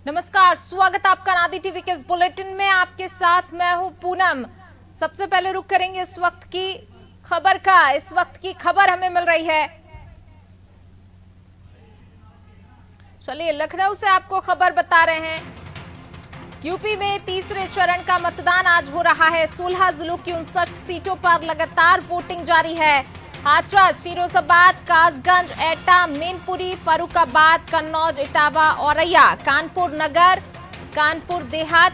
नमस्कार, स्वागत आपका नादी टीवी के इस बुलेटिन में। आपके साथ मैं हूं पूनम। सबसे पहले रुक करेंगे इस वक्त की खबर का। इस वक्त की खबर हमें मिल रही है, चलिए लखनऊ से आपको खबर बता रहे हैं। यूपी में तीसरे चरण का मतदान आज हो रहा है। 16 जिलों की 59 सीटों पर लगातार वोटिंग जारी है। हाथरस, फिरोजाबाद, कासगंज, एटा, मैनपुरी, फर्रुखाबाद, कन्नौज, इटावा, औरैया, कानपुर नगर, कानपुर देहात,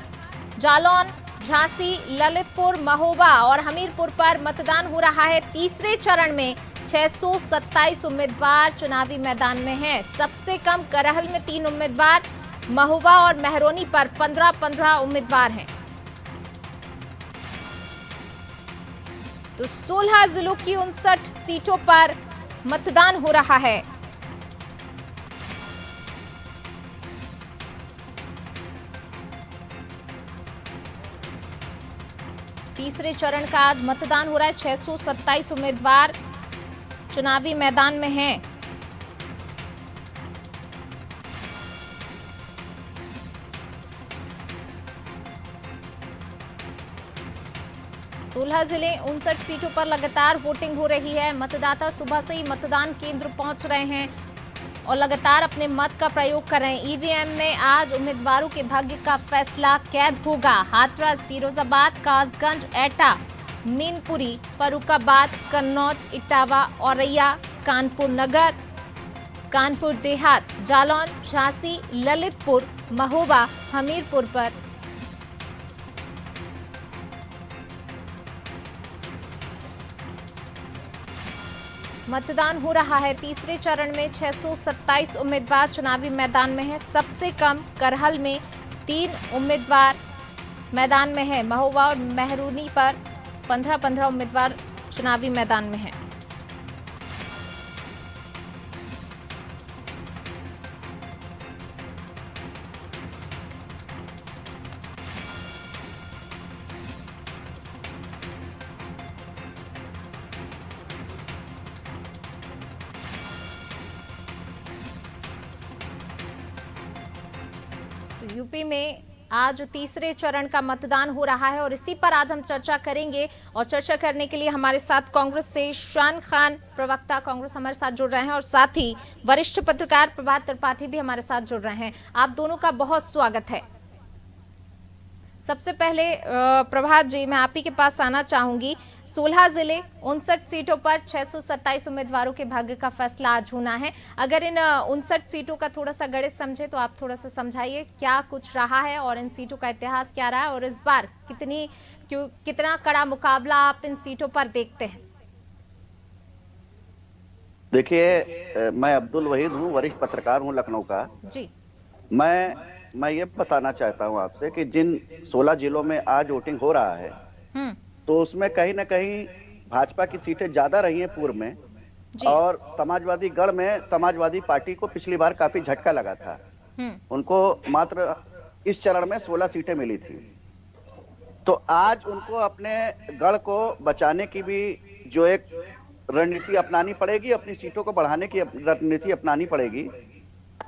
जालौन, झांसी, ललितपुर, महोबा और हमीरपुर पर मतदान हो रहा है। तीसरे चरण में 627 उम्मीदवार चुनावी मैदान में हैं। सबसे कम करहल में 3 उम्मीदवार, महोबा और महरौनी पर 15-15 उम्मीदवार हैं। तो 16 जिलों की 59 सीटों पर मतदान हो रहा है। तीसरे चरण का आज मतदान हो रहा है। 627 उम्मीदवार चुनावी मैदान में हैं। सोलह जिले 59 सीटों पर लगातार वोटिंग हो रही है। मतदाता सुबह से ही मतदान केंद्र पहुंच रहे हैं और लगातार अपने मत का प्रयोग कर रहे हैं। ईवीएम में आज उम्मीदवारों के भाग्य का फैसला कैद होगा। हाथरस, फिरोजाबाद, कासगंज, एटा, मैनपुरी, फर्रुखाबाद, कन्नौज, इटावा, औरैया, कानपुर नगर, कानपुर देहात, जालौन, झांसी, ललितपुर, महोबा, हमीरपुर पर मतदान हो रहा है। तीसरे चरण में 627 उम्मीदवार चुनावी मैदान में हैं। सबसे कम करहल में 3 उम्मीदवार मैदान में हैं। महोबा और महरौनी पर 15-15 उम्मीदवार चुनावी मैदान में हैं। तो यूपी में आज तीसरे चरण का मतदान हो रहा है और इसी पर आज हम चर्चा करेंगे। और चर्चा करने के लिए हमारे साथ कांग्रेस से शान खान, प्रवक्ता कांग्रेस, हमारे साथ जुड़ रहे हैं और साथ ही वरिष्ठ पत्रकार प्रभात त्रिपाठी भी हमारे साथ जुड़ रहे हैं। आप दोनों का बहुत स्वागत है। सबसे पहले प्रभात जी, मैं आप ही के पास आना चाहूंगी। 16 जिले 59 सीटों पर 627 उम्मीदवारों के भाग्य का फैसला आज होना है। अगर इन 59 सीटों का थोड़ा सा गणित समझे तो आप थोड़ा सा समझाइए क्या कुछ रहा है और इन सीटों का इतिहास क्या रहा है और इस बार कितना कड़ा मुकाबला आप इन सीटों पर देखते हैं। देखिए, मैं अब्दुल वहीद हूँ, वरिष्ठ पत्रकार हूँ लखनऊ का जी। मैं ये बताना चाहता हूँ आपसे कि जिन 16 जिलों में आज वोटिंग हो रहा है तो उसमें कहीं ना कहीं भाजपा की सीटें ज्यादा रही हैं पूर्व में। और समाजवादी गढ़ में समाजवादी पार्टी को पिछली बार काफी झटका लगा था। उनको मात्र इस चरण में 16 सीटें मिली थी। तो आज उनको अपने गढ़ को बचाने की भी जो एक रणनीति अपनानी पड़ेगी, अपनी सीटों को बढ़ाने की रणनीति अपनानी पड़ेगी।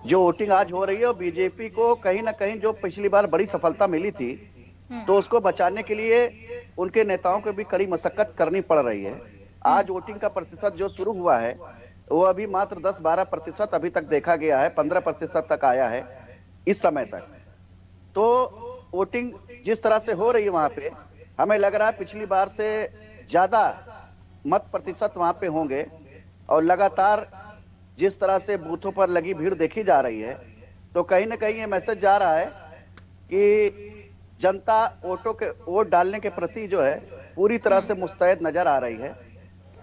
जो वोटिंग आज हो रही है और बीजेपी को कहीं ना कहीं जो पिछली बार बड़ी सफलता मिली थी तो उसको बचाने के लिए उनके नेताओं को भी कड़ी मशक्कत करनी पड़ रही है। आज वोटिंग का प्रतिशत जो शुरू हुआ है वो अभी मात्र 10-12% अभी तक देखा गया है, 15% तक आया है इस समय तक। तो वोटिंग जिस तरह से हो रही है वहां पे हमें लग रहा है पिछली बार से ज्यादा मत प्रतिशत वहां पे होंगे। और लगातार जिस तरह से बूथों पर लगी भीड़ देखी जा रही है तो कहीं ना कहीं ये मैसेज जा रहा है कि जनता वोट डालने के प्रति जो है पूरी तरह से मुस्तैद नजर आ रही है।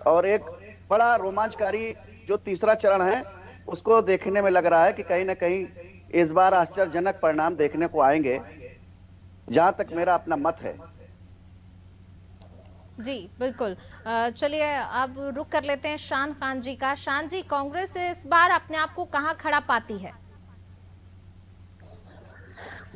और एक बड़ा रोमांचकारी जो तीसरा चरण है उसको देखने में लग रहा है कि कहीं ना कहीं इस बार आश्चर्यजनक परिणाम देखने को आएंगे, जहां तक मेरा अपना मत है। जी बिल्कुल। चलिए अब रुक कर लेते हैं शान खान जी का। शान जी, कांग्रेस इस बार अपने आप को कहां खड़ा पाती है?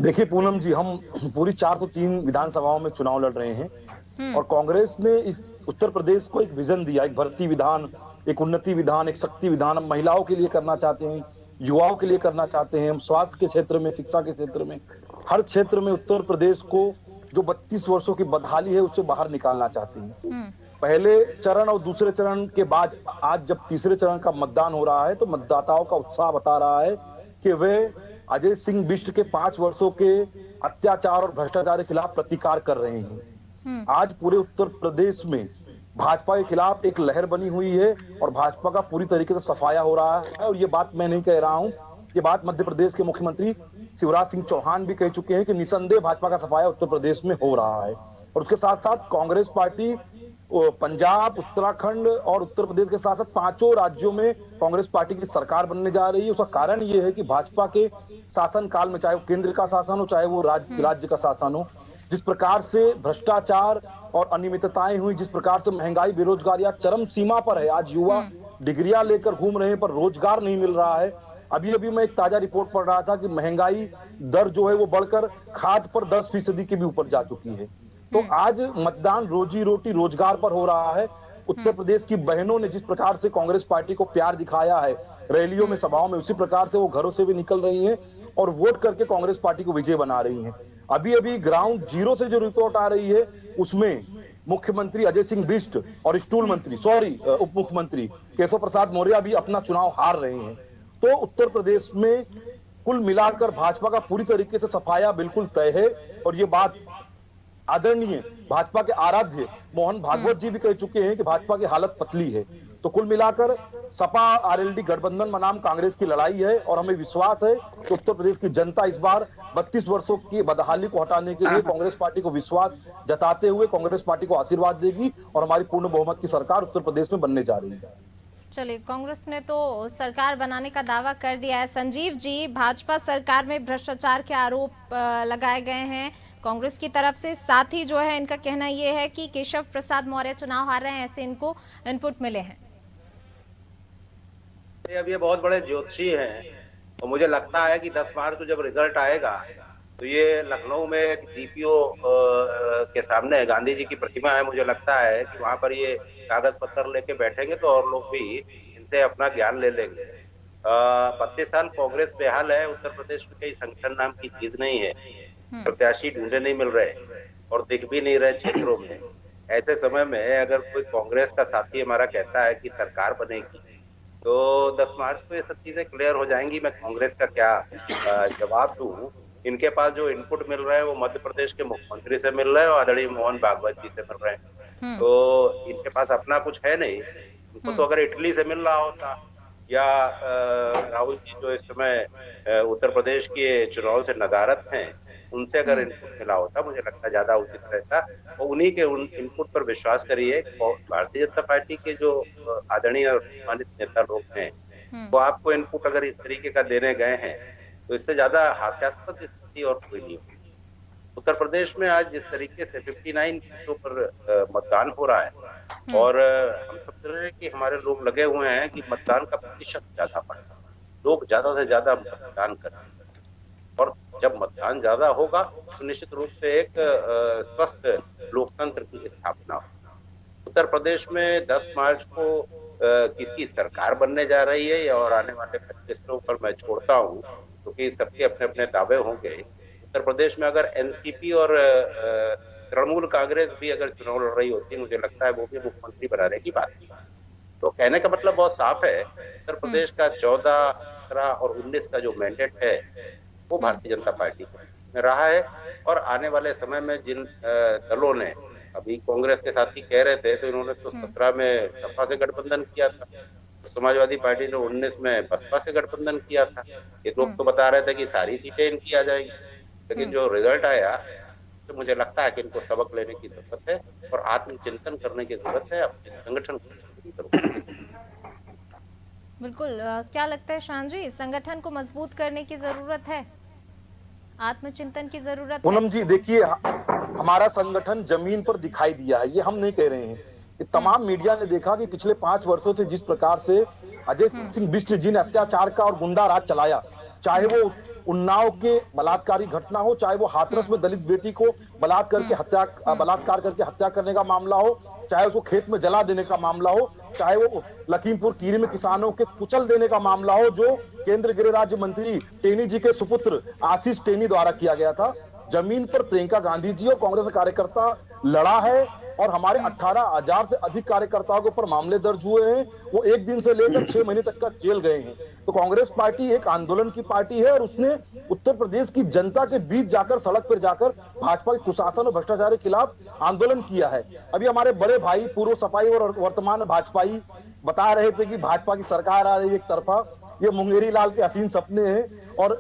देखिए पूनम जी, हम पूरी 403 विधानसभाओं में चुनाव लड़ रहे हैं और कांग्रेस ने इस उत्तर प्रदेश को एक विजन दिया, एक भर्ती विधान, एक उन्नति विधान, एक शक्ति विधान हम महिलाओं के लिए करना चाहते हैं, युवाओं के लिए करना चाहते हैं, हम स्वास्थ्य के क्षेत्र में, शिक्षा के क्षेत्र में, हर क्षेत्र में उत्तर प्रदेश को जो 32 वर्षों की बदहाली है उससे बाहर निकालना चाहते हैं। पहले चरण और दूसरे चरण के बाद आज जब तीसरे चरण का मतदान हो रहा है तो मतदाताओं का उत्साह बता रहा है कि वे अजय सिंह बिष्ट के 5 वर्षों के अत्याचार और भ्रष्टाचार के खिलाफ प्रतिकार कर रहे हैं। आज पूरे उत्तर प्रदेश में भाजपा के खिलाफ एक लहर बनी हुई है और भाजपा का पूरी तरीके से सफाया हो रहा है। और ये बात मैं नहीं कह रहा हूं, ये बात मध्य प्रदेश के मुख्यमंत्री शिवराज सिंह चौहान भी कह चुके हैं कि निसंदेह भाजपा का सफाया उत्तर प्रदेश में हो रहा है। और उसके साथ साथ कांग्रेस पार्टी पंजाब, उत्तराखंड और उत्तर प्रदेश के साथ साथ 5 राज्यों में कांग्रेस पार्टी की सरकार बनने जा रही है। उसका कारण ये है कि भाजपा के शासन काल में, चाहे वो केंद्र का शासन हो चाहे वो राज्य का शासन हो, जिस प्रकार से भ्रष्टाचार और अनियमितताएं हुई, जिस प्रकार से महंगाई, बेरोजगारी चरम सीमा पर है। आज युवा डिग्रियां लेकर घूम रहे हैं पर रोजगार नहीं मिल रहा है। अभी अभी मैं एक ताजा रिपोर्ट पढ़ रहा था कि महंगाई दर जो है वो बढ़कर खाद्य पर 10% के भी ऊपर जा चुकी है। तो आज मतदान रोजी रोटी रोजगार पर हो रहा है। उत्तर प्रदेश की बहनों ने जिस प्रकार से कांग्रेस पार्टी को प्यार दिखाया है रैलियों में, सभाओं में, उसी प्रकार से वो घरों से भी निकल रही हैं और वोट करके कांग्रेस पार्टी को विजय बना रही हैं। अभी अभी ग्राउंड जीरो से जो रिपोर्ट आ रही है उसमें मुख्यमंत्री अजय सिंह बिष्ट और उप मुख्यमंत्री केशव प्रसाद मौर्य भी अपना चुनाव हार रहे हैं। तो उत्तर प्रदेश में कुल मिलाकर भाजपा का पूरी तरीके से सफाया बिल्कुल तय है। और ये बात आदरणीय भाजपा के आराध्य मोहन भागवत जी भी कह चुके हैं कि भाजपा की हालत पतली है। तो कुल मिलाकर सपा आरएलडी गठबंधन बनाम कांग्रेस की लड़ाई है और हमें विश्वास है कि उत्तर प्रदेश की जनता इस बार 32 वर्षों की बदहाली को हटाने के लिए कांग्रेस पार्टी को विश्वास जताते हुए कांग्रेस पार्टी को आशीर्वाद देगी और हमारी पूर्ण बहुमत की सरकार उत्तर प्रदेश में बनने जा रही है। चलिए, कांग्रेस ने तो सरकार बनाने का दावा कर दिया है। संजीव जी, भाजपा सरकार में भ्रष्टाचार के आरोप लगाए गए हैं कांग्रेस की तरफ से। साथ ही जो है इनका कहना यह है कि केशव प्रसाद मौर्य चुनाव हार रहे हैं, ऐसे इनको इनपुट मिले हैं। अब ये बहुत बड़े ज्योतिषी हैं और मुझे लगता है कि 10 मार्च को जब रिजल्ट आएगा तो ये लखनऊ में जीपीओ के सामने गांधी जी की प्रतिमा है, मुझे लगता है कि वहां पर ये कागज पत्थर लेके बैठेंगे तो और लोग भी इनसे अपना ज्ञान ले लेंगे। 32 साल कांग्रेस बेहाल है, उत्तर प्रदेश में कई संगठन नाम की चीज नहीं है, प्रत्याशी ढूंढे नहीं मिल रहे और दिख भी नहीं रहे क्षेत्रों में। ऐसे समय में अगर कोई कांग्रेस का साथी हमारा कहता है कि सरकार बनेगी तो 10 मार्च को ये सब चीजें क्लियर हो जाएंगी। मैं कांग्रेस का क्या जवाब दूं? इनके पास जो इनपुट मिल रहा है वो मध्य प्रदेश के मुख्यमंत्री से मिल रहा है और आदरणीय मोहन भागवत जी से मिल रहे हैं। तो इनके पास अपना कुछ है नहीं। इनको तो अगर इटली से मिल रहा होता या राहुल जी जो इस समय उत्तर प्रदेश के चुनाव से नदारद हैं उनसे अगर इनपुट मिला होता मुझे लगता ज्यादा उचित रहता। और उन्हीं के उन इनपुट पर विश्वास करिए। भारतीय जनता पार्टी के जो आदरणीय और सम्मानित नेता लोग हैं वो आपको इनपुट अगर इस तरीके का देने गए हैं तो इससे ज्यादा हास्यास्पद स्थिति और कोई नहीं होगी। उत्तर प्रदेश में आज जिस तरीके से 59 सीटों पर मतदान हो रहा है और हम समझ रहे हैं कि हमारे लोग लगे हुए हैं कि मतदान का प्रतिशत ज्यादा बढ़े, लोग ज्यादा से ज्यादा मतदान करें और जब मतदान ज्यादा होगा तो निश्चित रूप से एक स्वस्थ लोकतंत्र की स्थापना होगी। उत्तर प्रदेश में 10 मार्च को किसकी सरकार बनने जा रही है और आने वाले फैसलों पर मैं छोड़ता हूँ क्योंकि सबके अपने अपने दावे होंगे। उत्तर प्रदेश में अगर एनसीपी और तृणमूल कांग्रेस भी अगर चुनाव लड़ रही होती मुझे लगता है वो भी मुख्यमंत्री बनाने की बात थी। तो कहने का मतलब बहुत साफ है, उत्तर प्रदेश का 14, 17 और 19 का जो मैंडेट है वो भारतीय जनता पार्टी में रहा है। और आने वाले समय में जिन दलों ने अभी कांग्रेस के साथी कह रहे थे तो इन्होंने तो 17 में सपा से गठबंधन किया था, समाजवादी पार्टी ने 19 में बसपा से गठबंधन किया था। ये लोग तो बता रहे थे कि सारी सीटें इनकी आ जाएंगी, लेकिन जो रिजल्ट आया तो मुझे लगता है कि इनको सबक लेने की जरूरत है और आत्मचिंतन करने की जरूरत है, अपने संगठन की जरूरत है। बिल्कुल। क्या लगता है शान जी, संगठन को मजबूत करने की जरूरत है, आत्मचिंतन की जरूरत है? पूनम जी देखिए, हमारा संगठन जमीन पर दिखाई दिया है, ये हम नहीं कह रहे हैं। तमाम मीडिया ने देखा कि पिछले 5 वर्षों से जिस प्रकार से अजय सिंह बिष्ट जी ने अत्याचार का और गुंडा राज चलाया, चाहे वो उन्नाव के बलात्कारी घटना हो, चाहे वो हाथरस में दलित बेटी को बलात्कार करके हत्या करने का मामला हो, चाहे उसको खेत में जला देने का मामला हो, चाहे वो लखीमपुर खीरी में किसानों के कुचल देने का मामला हो, जो केंद्र गृह राज्य मंत्री टेनी जी के सुपुत्र आशीष टेनी द्वारा किया गया था। जमीन पर प्रियंका गांधी जी और कांग्रेस का कार्यकर्ता लड़ा है और हमारे 18,000 से अधिक कार्यकर्ताओं के ऊपर मामले दर्ज हुए हैं। वो 1 दिन से लेकर 6 महीने तक का जेल गए हैं। तो कांग्रेस पार्टी एक आंदोलन की पार्टी है और उसने उत्तर प्रदेश की जनता के बीच जाकर, सड़क पर जाकर भाजपा के कुशासन और भ्रष्टाचार के खिलाफ आंदोलन किया है। अभी हमारे बड़े भाई पूर्व सपाई और वर्तमान भाजपाई बता रहे थे कि भाजपा की सरकार आ रही है एक तरफा, ये मुंगेरी लाल के हसीन सपने हैं। और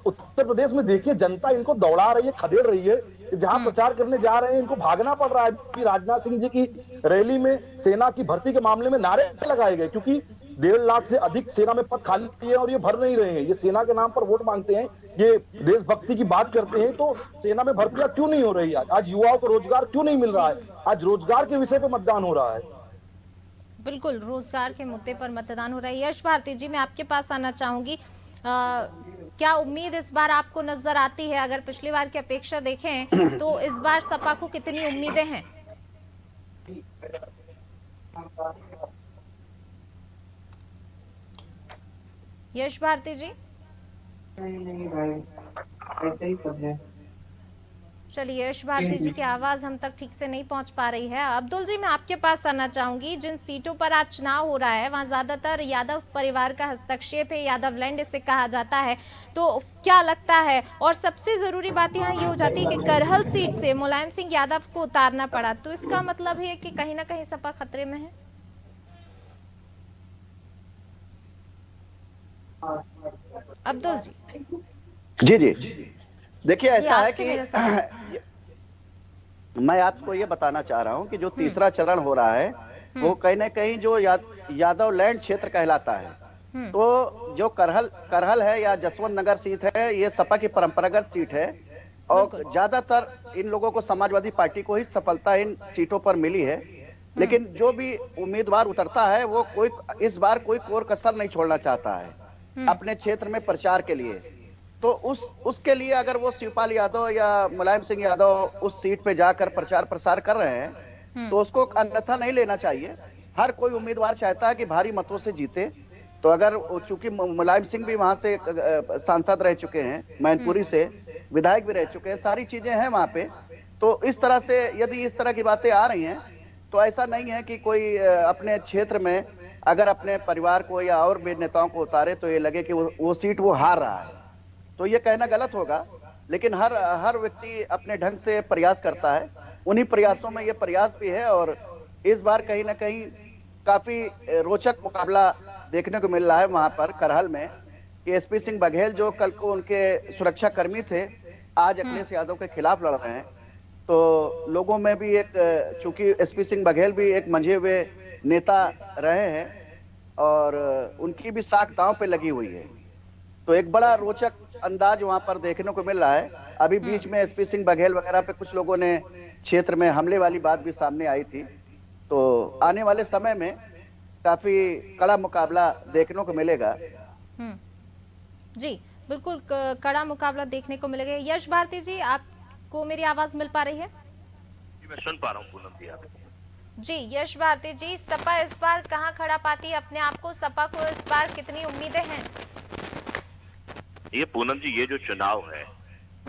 उत्तर प्रदेश में देखिए जनता इनको दौड़ा रही है, खदेड़ रही है। जहां प्रचार करने जा रहे हैं इनको भागना पड़ रहा है। राजनाथ सिंह जी की रैली में सेना की भर्ती के मामले में नारे लगाए गए, क्योंकि 1.5 लाख से अधिक सेना में पद खाली है और ये भर नहीं रहे हैं। ये सेना के नाम पर वोट मांगते हैं, ये देशभक्ति की बात करते हैं, तो सेना में भर्तियां क्यों नहीं हो रही है? आज युवाओं को रोजगार क्यों नहीं मिल रहा है? आज रोजगार के विषय पर मतदान हो रहा है। बिल्कुल, रोजगार के मुद्दे पर मतदान हो रहा है। यश भारती जी, मैं आपके पास आना चाहूंगी। क्या उम्मीद इस बार आपको नजर आती है? अगर पिछली बार की अपेक्षा देखें तो इस बार सपा को कितनी उम्मीदें हैं? यश भारती जी, नहीं भाई, ऐसे ही सब है। चलिए, यश भारती जी की आवाज हम तक ठीक से नहीं पहुंच पा रही है। अब्दुल जी, मैं आपके पास आना चाहूंगी। जिन सीटों पर आज चुनाव हो रहा है वहां ज्यादातर यादव परिवार का हस्तक्षेप है, यादव लैंड इसे कहा जाता है, तो क्या लगता है? और सबसे जरूरी बात यहाँ ये हो जाती है कि करहल सीट से मुलायम सिंह यादव को उतारना पड़ा, तो इसका मतलब है कि कहीं ना कहीं सपा खतरे में है। अब्दुल जी। जी देखिए, ऐसा है कि मैं आपको ये बताना चाह रहा हूं कि जो तीसरा चरण हो रहा है वो कहीं ना कहीं जो यादव लैंड क्षेत्र कहलाता है। तो जो करहल है या जसवंत नगर सीट है, ये सपा की परंपरागत सीट है और ज्यादातर इन लोगों को समाजवादी पार्टी को ही सफलता इन सीटों पर मिली है। लेकिन जो भी उम्मीदवार उतरता है वो इस बार कोई कोर कसर नहीं छोड़ना चाहता है अपने क्षेत्र में प्रचार के लिए। तो उसके लिए अगर वो शिवपाल यादव या मुलायम सिंह यादव उस सीट पे जाकर प्रचार प्रसार कर रहे हैं तो उसको अन्यथा नहीं लेना चाहिए। हर कोई उम्मीदवार चाहता है कि भारी मतों से जीते। तो अगर चूंकि मुलायम सिंह भी वहां से सांसद रह चुके हैं, मैनपुरी से विधायक भी रह चुके हैं, सारी चीजें हैं वहां पे, तो इस तरह से यदि इस तरह की बातें आ रही हैं तो ऐसा नहीं है कि कोई अपने क्षेत्र में अगर अपने परिवार को या और भी नेताओं को उतारे तो ये लगे कि वो सीट वो हार रहा है, तो ये कहना गलत होगा। लेकिन हर व्यक्ति अपने ढंग से प्रयास करता है, उन्हीं प्रयासों में ये प्रयास भी है। और इस बार कहीं ना कहीं काफी रोचक मुकाबला देखने को मिल रहा है वहां पर करहल में कि एसपी सिंह बघेल जो कल को उनके सुरक्षा कर्मी थे, आज अखिलेश यादव के खिलाफ लड़ रहे हैं। तो लोगों में भी एक, चूंकि एसपी सिंह बघेल भी एक मंझे हुए नेता रहे हैं और उनकी भी साख दांव पे लगी हुई है, तो एक बड़ा रोचक अंदाज वहां पर देखने को मिल रहा है। अभी बीच में एसपी सिंह बघेल वगैरह पे कुछ लोगों ने क्षेत्र में हमले वाली बात भी सामने आई थी। तो आने वाले समय में काफी कड़ा मुकाबला देखने को मिलेगा। जी बिल्कुल, कड़ा मुकाबला देखने को मिलेगा। यश भारती जी, आपको मेरी आवाज मिल पा रही है? जी, मैं सुन पा रहा हूँ पूनम जी आपको। जी, यश भारती जी, सपा इस बार कहाँ खड़ा पाती है अपने आप को? सपा को इस बार कितनी उम्मीदें हैं? ये पूनम जी, ये जो चुनाव है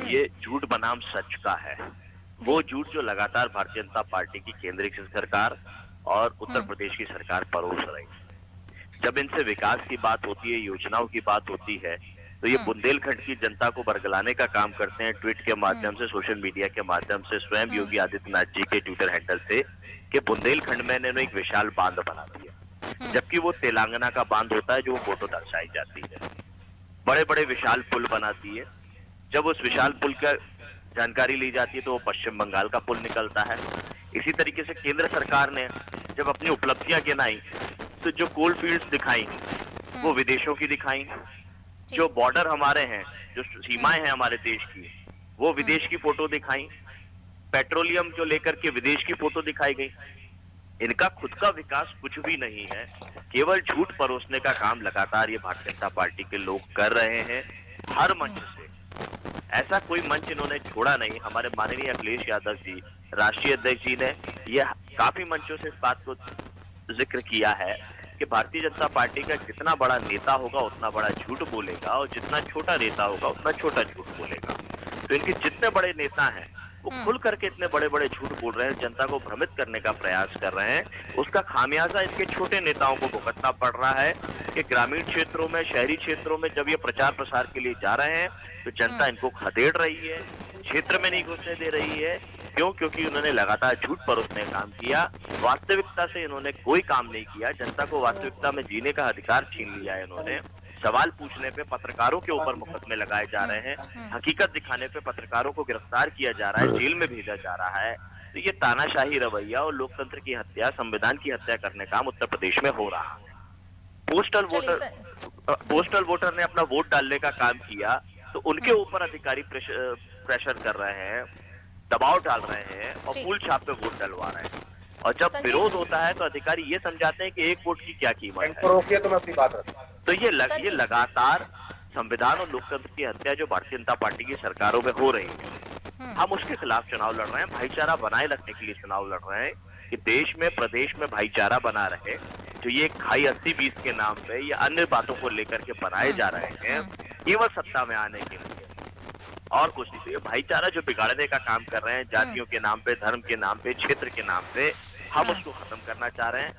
ये झूठ बनाम सच का है। वो झूठ जो लगातार भारतीय जनता पार्टी की केंद्रीय सरकार और उत्तर प्रदेश की सरकार परोस रही। जब इनसे विकास की बात होती है, योजनाओं की बात होती है, तो ये बुंदेलखंड की जनता को बरगलाने का काम करते हैं ट्वीट के माध्यम से, सोशल मीडिया के माध्यम से, स्वयं योगी आदित्यनाथ जी के ट्विटर हैंडल से, कि बुंदेलखंड में इन्होंने एक विशाल बांध बना दिया, जबकि वो तेलंगाना का बांध होता है जो वो फोटो दर्शाई जाती है। बड़े बड़े विशाल पुल बनाती है, जब उस विशाल पुल का जानकारी ली जाती है तो वो पश्चिम बंगाल का पुल निकलता है। इसी तरीके से केंद्र सरकार ने जब अपनी उपलब्धियां गिनाई तो जो कोल फील्ड्स दिखाई वो विदेशों की दिखाई, जो बॉर्डर हमारे हैं, जो सीमाएं हैं हमारे देश की, वो विदेश की फोटो दिखाई, पेट्रोलियम को लेकर के विदेश की फोटो दिखाई गई। इनका खुद का विकास कुछ भी नहीं है, केवल झूठ परोसने का काम लगातार ये भारतीय जनता पार्टी के लोग कर रहे हैं हर मंच से। ऐसा कोई मंच इन्होंने छोड़ा नहीं। हमारे माननीय अखिलेश यादव जी, राष्ट्रीय अध्यक्ष जी, ने ये काफी मंचों से इस बात को जिक्र किया है कि भारतीय जनता पार्टी का जितना बड़ा नेता होगा उतना बड़ा झूठ बोलेगा और जितना छोटा नेता होगा उतना छोटा झूठ बोलेगा। तो इनके जितने बड़े नेता हैं वो खुल करके इतने बड़े बड़े झूठ बोल रहे हैं, जनता को भ्रमित करने का प्रयास कर रहे हैं। उसका खामियाजा इनके छोटे नेताओं को भुगतना पड़ रहा है कि ग्रामीण क्षेत्रों में, शहरी क्षेत्रों में जब ये प्रचार प्रसार के लिए जा रहे हैं तो जनता इनको खदेड़ रही है, क्षेत्र में नहीं घुसने दे रही है। क्यों? क्योंकि उन्होंने लगातार झूठ परोसने का काम किया, वास्तविकता से इन्होंने कोई काम नहीं किया। जनता को वास्तविकता में जीने का अधिकार छीन लिया है इन्होंने। सवाल पूछने पे पत्रकारों के ऊपर मुकदमे लगाए जा रहे हैं, हकीकत दिखाने पे पत्रकारों को गिरफ्तार किया जा रहा है, जेल में भेजा जा रहा है। तो ये तानाशाही रवैया और लोकतंत्र की हत्या, संविधान की हत्या करने का काम उत्तर प्रदेश में हो रहा है। पोस्टल वोटर ने अपना वोट डालने का काम किया तो उनके ऊपर अधिकारी प्रेशर कर रहे हैं, दबाव डाल रहे हैं और फूल छाप पे वोट डलवा रहे हैं। और जब विरोध होता है तो अधिकारी ये समझाते हैं कि एक वोट की क्या कीमत है। रोकिए तो मैं अपनी बात रखूं। तो ये लगातार संविधान और लोकतंत्र की हत्या जो भारतीय जनता पार्टी की सरकारों में हो रही है, हम उसके खिलाफ चुनाव लड़ रहे हैं, भाईचारा बनाए रखने के लिए चुनाव लड़ रहे हैं कि देश में, प्रदेश में भाईचारा बना रहे। जो ये खाई 80-20 के नाम पे या अन्य बातों को लेकर के बनाए जा रहे हैं केवल सत्ता में आने के लिए और कुछ नहीं। तो ये भाईचारा जो बिगाड़ने का काम कर रहे हैं, जातियों के नाम पे, धर्म के नाम पे, क्षेत्र के नाम पे, हम उसको खत्म करना चाह रहे हैं।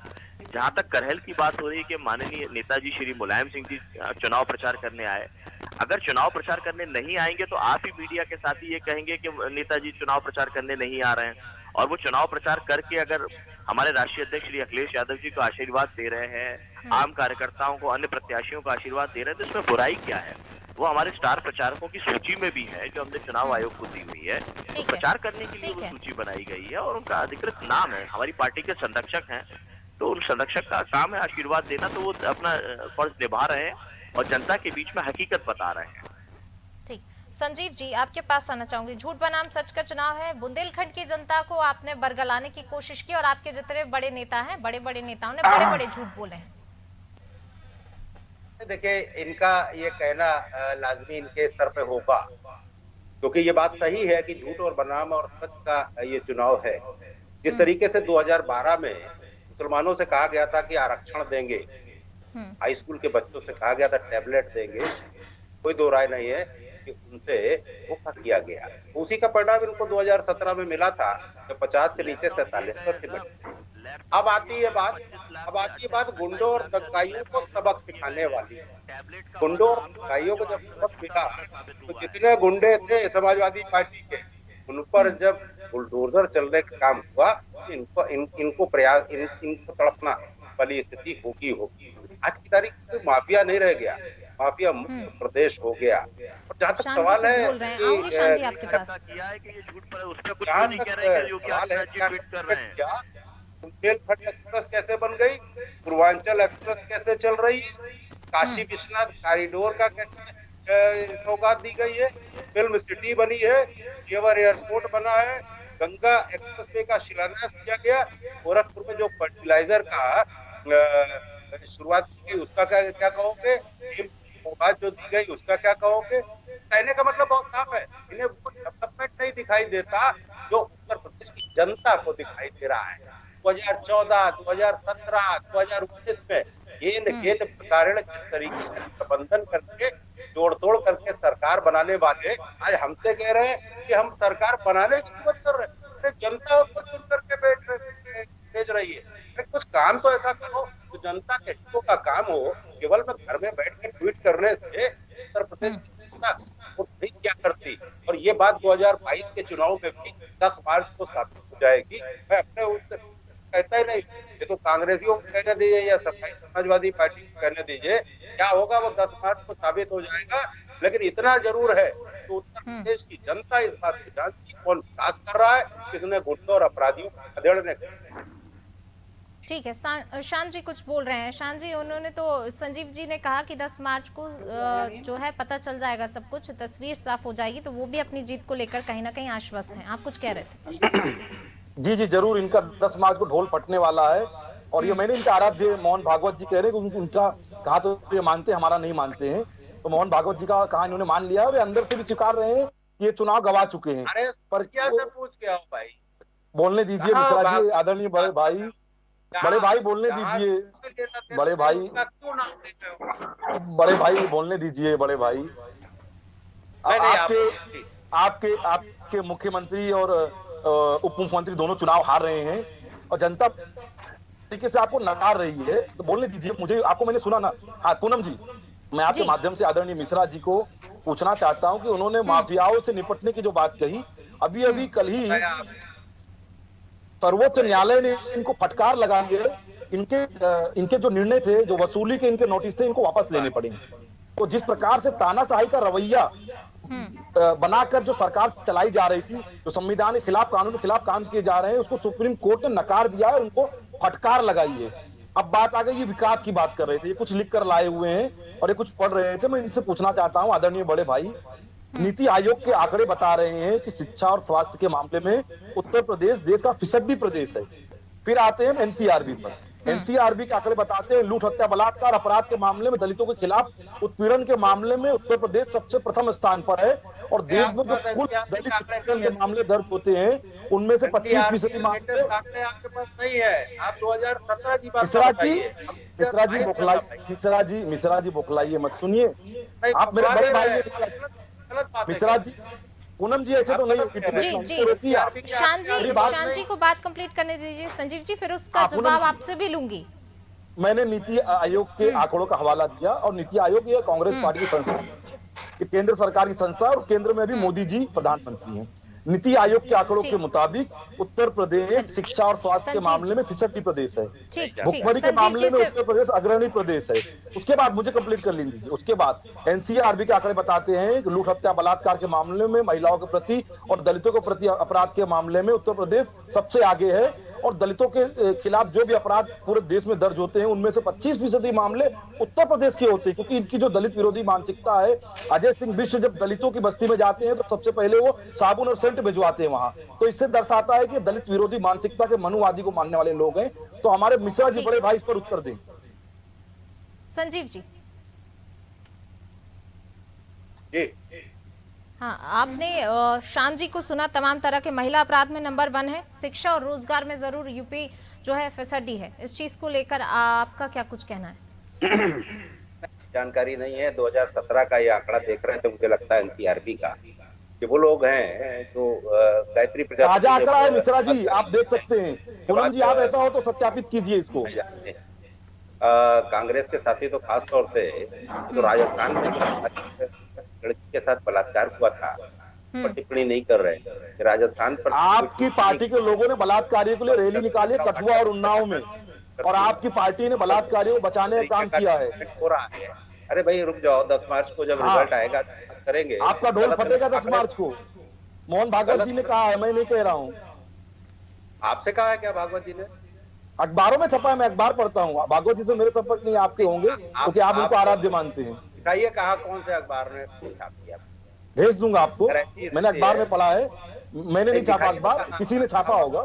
जहां तक करहल की बात हो रही है कि माननीय नेताजी श्री मुलायम सिंह जी चुनाव प्रचार करने आए, अगर चुनाव प्रचार करने नहीं आएंगे तो आप ही मीडिया के साथ ही ये कहेंगे कि नेताजी चुनाव प्रचार करने नहीं आ रहे हैं। और वो चुनाव प्रचार करके अगर हमारे राष्ट्रीय अध्यक्ष श्री अखिलेश यादव जी को आशीर्वाद दे रहे हैं, आम कार्यकर्ताओं को, अन्य प्रत्याशियों को आशीर्वाद दे रहे हैं, तो इसमें बुराई क्या है? वो हमारे स्टार प्रचारकों की सूची में भी है जो हमने चुनाव आयोग को दी हुई है। तो प्रचार करने के लिए वो सूची बनाई गई है और उनका अधिकृत नाम है, हमारी पार्टी के संरक्षक हैं। तो उन संरक्षक का काम है आशीर्वाद देना, तो वो अपना फर्ज निभा रहे हैं और जनता के बीच में हकीकत बता रहे हैं। ठीक, संजीव जी आपके पास आना चाहूंगी। झूठ बनाम सच का चुनाव है, बुंदेलखंड की जनता को आपने बरगलाने की कोशिश की और आपके जितने बड़े नेता हैं, बड़े बड़े नेताओं ने बड़े बड़े झूठ बोले हैं। देखिए, इनका ये कहना लाजमी इनके स्तर पे होगा, क्योंकि ये बात सही है कि झूठ और बनाम और सच का ये चुनाव है। जिस तरीके से 2012 में मुसलमानों से कहा गया था कि आरक्षण देंगे, हाई स्कूल के बच्चों से कहा गया था टैबलेट देंगे, कोई दो राय नहीं है कि उनसे धोखा किया गया। उसी का परिणाम इनको 2017 में मिला था जब 50 के नीचे 47 पर थे। अब आती है बात गुंडों और दंगाइयों को सबक सिखाने वाली। गुंडों और दंगाइयों को जब सबक मिला तो जितने गुंडे थे समाजवादी पार्टी के, उन पर जब बुलडोजर चलने का काम हुआ, इनको तड़पना वाली स्थिति होगी। आज की तारीख में माफिया नहीं रह गया, माफिया मुक्त प्रदेश हो गया। और जहाँ तक सवाल है बुंदेलखंड एक्सप्रेस कैसे बन गई, पूर्वांचल एक्सप्रेस कैसे चल रही है, काशी विश्वनाथ कॉरिडोर का सौगात दी गई है, फिल्म सिटी बनी है, जेवर एयरपोर्ट बना है, गंगा एक्सप्रेसवे का शिलान्यास किया गया, गोरखपुर में जो फर्टिलाइजर का शुरुआत की गई उसका क्या कहोगे, जो दी गई उसका क्या कहोगे? कहने का मतलब बहुत साफ है, इन्हें वो डेवलपमेंट नहीं दिखाई देता जो उत्तर प्रदेश की जनता को दिखाई दे रहा है। 2014, 2017, 2019 में गेंद प्रसारण किस तरीके से प्रबंधन करके जोड़ तोड़ करके सरकार बनाने वाले आज हमसे कह रहे हैं कि हम सरकार बनाने की बात कर रहे हैं। जनता को चुन करके भेज रही है। कुछ काम तो ऐसा करो जो जनता के हितों का काम हो। केवल मैं घर में बैठ के ट्वीट करने से उत्तर प्रदेश की जनता नहीं क्या करती। और ये बात 2022 के चुनाव में भी 10 मार्च को साबित हो जाएगी। मैं अपने कहता ही नहीं, ये तो कांग्रेसियों को कहने दीजिए या समाजवादी पार्टी को कहने दीजिए, क्या होगा वो 10 मार्च को साबित हो जाएगा। लेकिन इतना जरूर है तो उत्तर प्रदेश की जनता इस बात को जानती है कौन विकास कर रहा है, किसने गुंडों और अपराधियों को खदेड़ने। ठीक है, शान जी कुछ बोल रहे हैं। शान जी, उन्होंने तो संजीव जी ने कहा कि 10 मार्च को जो है पता चल जाएगा, सब कुछ तस्वीर साफ हो जाएगी, तो वो भी अपनी जीत को लेकर कहीं ना कहीं आश्वस्त हैं। आप कुछ कह रहे थे? जी जरूर, इनका 10 मार्च को ढोल पटने वाला है। और ये मैंने इनका आराध्य मोहन भागवत जी कह रहे हैं कि उनका कहा तो ये मानते, हमारा नहीं मानते हैं। तो मोहन भागवत जी का कहा इन्होंने मान लिया है और अंदर से भी स्वीकार रहे हैं कि ये चुनाव गवा चुके हैं। पर क्या से पूछ के आओ भाई, बोलने दीजिए मिश्रा जी, आदरणीय बड़े भाई। बड़े भाई बोलने दीजिए, बड़े भाई, क्यों नाम ले रहे हो? बड़े भाई बोलने दीजिए, बड़े भाई। आपके आपके आपके मुख्यमंत्री और उप मुख्यमंत्री दोनों चुनाव हार रहे हैं और जनता तरीके से आपको नकार रही है, तो बोलने दीजिए मुझे। आपको मैंने सुना ना। हाँ पूनम जी, मैं आपके माध्यम से आदरणीय मिश्रा जी को पूछना चाहता हूं कि उन्होंने माफियाओं से निपटने की जो बात कही, अभी अभी कल ही सर्वोच्च न्यायालय ने इनको फटकार लगाई है। इनके जो निर्णय थे, जो वसूली के इनके नोटिस थे, इनको वापस लेने पड़े। तो जिस प्रकार से तानाशाही का रवैया बनाकर जो सरकार चलाई जा रही थी, जो संविधान के खिलाफ, कानून के खिलाफ काम किए जा रहे हैं, उसको सुप्रीम कोर्ट ने नकार दिया है और उनको फटकार लगाई है। अब बात आ गई, ये विकास की बात कर रहे थे, ये कुछ लिख कर लाए हुए हैं और ये कुछ पढ़ रहे थे। मैं इनसे पूछना चाहता हूं आदरणीय बड़े भाई, नीति आयोग के आंकड़े बता रहे हैं कि शिक्षा और स्वास्थ्य के मामले में उत्तर प्रदेश देश का फिसड्डी प्रदेश है। फिर आते हैं एनसीआरबी पर। एनसीआरबी के आंकड़े बताते हैं लूट, हत्या, बलात्कार, अपराध के मामले में, दलितों के खिलाफ उत्पीड़न के मामले में उत्तर प्रदेश सबसे प्रथम स्थान पर है। और देश में जो कुल दलित उत्पीड़न के मामले दर्ज होते हैं, उनमें से 25% मामले आपके पास नहीं है। आप 2017 की बात मिश्रा जी बौखलाइए मत, सुनिए। आप मेरे बड़े भाई मिश्रा जी, पूनम जी ऐसे तो नहीं। जी शान जी को बात कंप्लीट करने दीजिए संजीव जी, फिर उसका जवाब आपसे भी लूंगी। मैंने नीति आयोग के आंकड़ों का हवाला दिया और नीति आयोग ये कांग्रेस पार्टी की संस्था है, केंद्र सरकार की संस्था, और केंद्र में भी मोदी जी प्रधानमंत्री हैं। नीति आयोग के आंकड़ों के मुताबिक उत्तर प्रदेश शिक्षा और स्वास्थ्य के मामले में फिसड्डी प्रदेश है, भुखमरी के मामले में उत्तर प्रदेश अग्रणी प्रदेश है। उसके बाद मुझे कंप्लीट कर लीजिए। उसके बाद एनसीआरबी के आंकड़े बताते हैं कि लूट, हत्या, बलात्कार के मामले में, महिलाओं के प्रति और दलितों के प्रति अपराध के मामले में उत्तर प्रदेश सबसे आगे है। और दलितों के खिलाफ जो भी अपराध पूरे देश में दर्ज होते हैं, उनमें से 25% मामले उत्तर प्रदेश के होते हैं, क्योंकि इनकी जो दलित विरोधी मानसिकता है। अजय सिंह बिष्ट जब दलितों की बस्ती में जाते हैं तो सबसे पहले वो साबुन और सेंट भिजवाते हैं वहां। तो इससे दर्शाता है कि दलित विरोधी मानसिकता के मनुवादी को मानने वाले लोग हैं। तो हमारे मिश्रा जी बड़े भाई इस पर उत्तर दें। संजीव जी। हाँ, आपने शान जी को सुना। तमाम तरह के महिला अपराध में नंबर 1 है, शिक्षा और रोजगार में जरूर यूपी जो है फिसड्डी है। इस चीज को लेकर आपका क्या कुछ कहना है? जानकारी नहीं है। 2017 का ये आंकड़ा देख रहे थे, मुझे लगता है एनसीआरबी का, कि वो लोग हैं जो गायत्री ताजा आंकड़ा है मिश्रा जी, आप देख सकते हैं। पूनम जी, आप ऐसा हो तो सत्यापित कीजिए इसको। कांग्रेस के साथी तो खास तौर से तो राजस्थान में लड़की के साथ बलात्कार हुआ था, पर टिप्पणी नहीं कर रहे। राजस्थान पर आपकी पार्टी के लोगों ने बलात्कारियों के लिए रैली निकाली है कठुआ और उन्नाव में, और आपकी पार्टी ने बलात्कारियों को बचाने का काम किया है। हो रहा है। अरे भाई रुक जाओ, 10 मार्च को जब रिजल्ट आएगा करेंगे। आपका ढोल फटेगा 10 मार्च को। मोहन भागवत जी ने कहा है, मैं नहीं कह रहा हूँ। आपसे कहा है क्या भागवत जी ने? अखबारों में छपा है, मैं अखबार पढ़ता हूँ। भागवत जी से मेरे संपर्क नहीं, आपके होंगे क्योंकि आप उनको आराध्य मानते हैं। दिखाइए कहा कौन से अखबार ने छाप दिया। भेज दूंगा आपको, मैंने अखबार में पढ़ा है। मैंने नहीं छापा अखबार, किसी ने छापा होगा।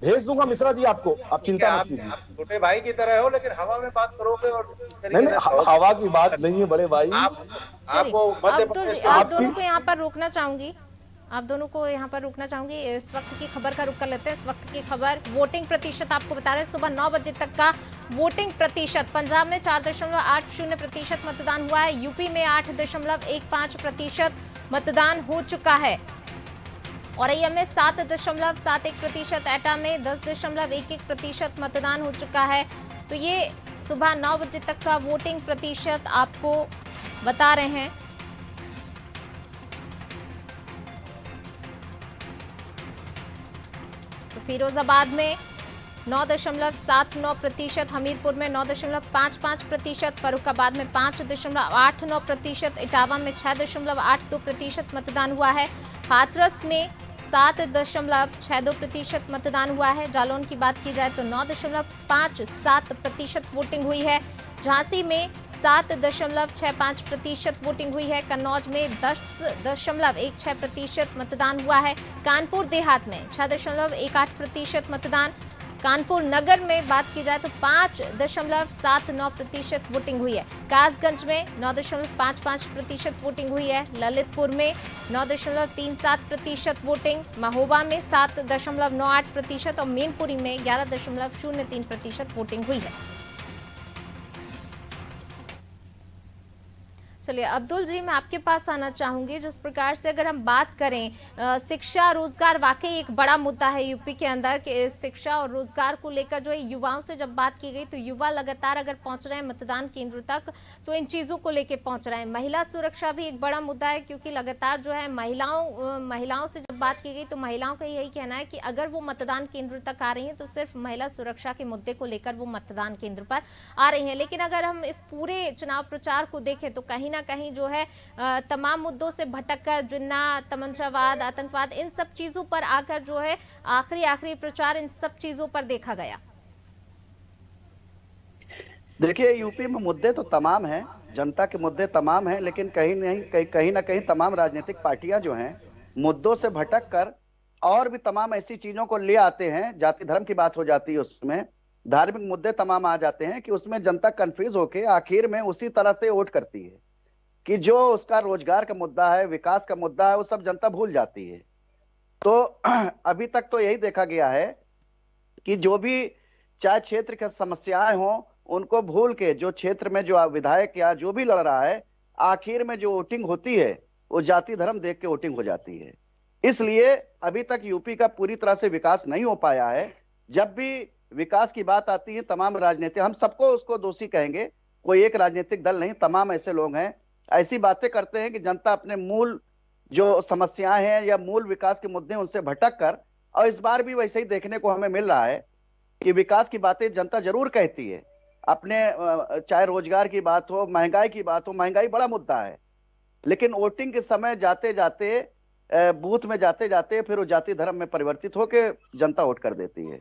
भेज दूंगा मिश्रा जी आपको, आप चिंता मत कीजिए। छोटे भाई की तरह हो, लेकिन हवा में बात करोगे और नहीं, हवा की बात नहीं है बड़े भाई। आपको आप दोनों को यहाँ पर रोकना चाहूंगी, आप दोनों को यहाँ पर रुकना चाहूंगी। इस वक्त की खबर का रुख कर लेते हैं। इस वक्त की खबर वोटिंग प्रतिशत आपको बता रहे हैं। सुबह 9 बजे तक का वोटिंग प्रतिशत। पंजाब में 4.80% मतदान हुआ है। यूपी में 8.15% मतदान हो चुका है। औरैया में 7.71%, एटा में 10.11% मतदान हो चुका है। तो ये सुबह 9 बजे तक का वोटिंग प्रतिशत आपको बता रहे हैं। तो फिरोजाबाद में 9.79%, हमीरपुर में 9.55%, फर्रुखाबाद में 5.89%, इटावा में 6.82% मतदान हुआ है। हाथरस में 7.62% मतदान हुआ है। जालौन की बात की जाए तो 9.57% वोटिंग हुई है। झांसी में 7.65% वोटिंग हुई है। कन्नौज में 10.16% मतदान हुआ है। कानपुर देहात में 6.18% मतदान, कानपुर नगर में बात की जाए तो 5.79% वोटिंग हुई है। कासगंज में 9.55% वोटिंग हुई है। ललितपुर में 9.37% वोटिंग, महोबा में 7.98% और मैनपुरी में 11.03% वोटिंग हुई है। चलिए अब्दुल जी, मैं आपके पास आना चाहूंगी। जिस प्रकार से अगर हम बात करें, शिक्षा रोजगार वाकई एक बड़ा मुद्दा है यूपी के अंदर कि शिक्षा और रोजगार को लेकर जो है युवाओं से जब बात की गई तो युवा लगातार अगर पहुंच रहे हैं मतदान केंद्र तक तो इन चीजों को लेकर पहुंच रहे हैं। महिला सुरक्षा भी एक बड़ा मुद्दा है क्योंकि लगातार जो है महिलाओं से जब बात की गई तो महिलाओं का यही कहना है कि अगर वो मतदान केंद्र तक आ रही है तो सिर्फ महिला सुरक्षा के मुद्दे को लेकर वो मतदान केंद्र पर आ रही है। लेकिन अगर हम इस पूरे चुनाव प्रचार को देखें तो कहीं ना कहीं जो है तमाम मुद्दों से भटककर जिन्ना, तमंचावाद, आतंकवाद, इन सब चीजों पर आकर जो है आखिरी प्रचार इन सब चीजों पर देखा गया। देखिए, यूपी में मुद्दे तो तमाम हैं, जनता के मुद्दे तमाम हैं, लेकिन कहीं ना कहीं तमाम राजनीतिक पार्टियां जो हैं मुद्दों से भटक कर और भी तमाम ऐसी चीजों को ले आते हैं। जाति धर्म की बात हो जाती है, उसमें धार्मिक मुद्दे तमाम आ जाते हैं कि उसमें जनता कंफ्यूज होके आखिर में उसी तरह से वोट करती है कि जो उसका रोजगार का मुद्दा है, विकास का मुद्दा है, वो सब जनता भूल जाती है। तो अभी तक तो यही देखा गया है कि जो भी चाहे क्षेत्र की समस्याएं हों उनको भूल के जो क्षेत्र में जो विधायक या जो भी लड़ रहा है, आखिर में जो वोटिंग होती है वो जाति धर्म देख के वोटिंग हो जाती है। इसलिए अभी तक यूपी का पूरी तरह से विकास नहीं हो पाया है। जब भी विकास की बात आती है तमाम राजनीति, हम सबको उसको दोषी कहेंगे, कोई एक राजनीतिक दल नहीं, तमाम ऐसे लोग हैं ऐसी बातें करते हैं कि जनता अपने मूल जो समस्याएं हैं या मूल विकास के मुद्दे उनसे भटक कर, और इस बार भी वैसे ही देखने को हमें मिल रहा है कि विकास की बातें जनता जरूर कहती है अपने, चाहे रोजगार की बात हो, महंगाई की बात हो, महंगाई बड़ा मुद्दा है, लेकिन वोटिंग के समय जाते जाते बूथ में जाते जाते फिर वो जाति धर्म में परिवर्तित होकर जनता वोट कर देती है।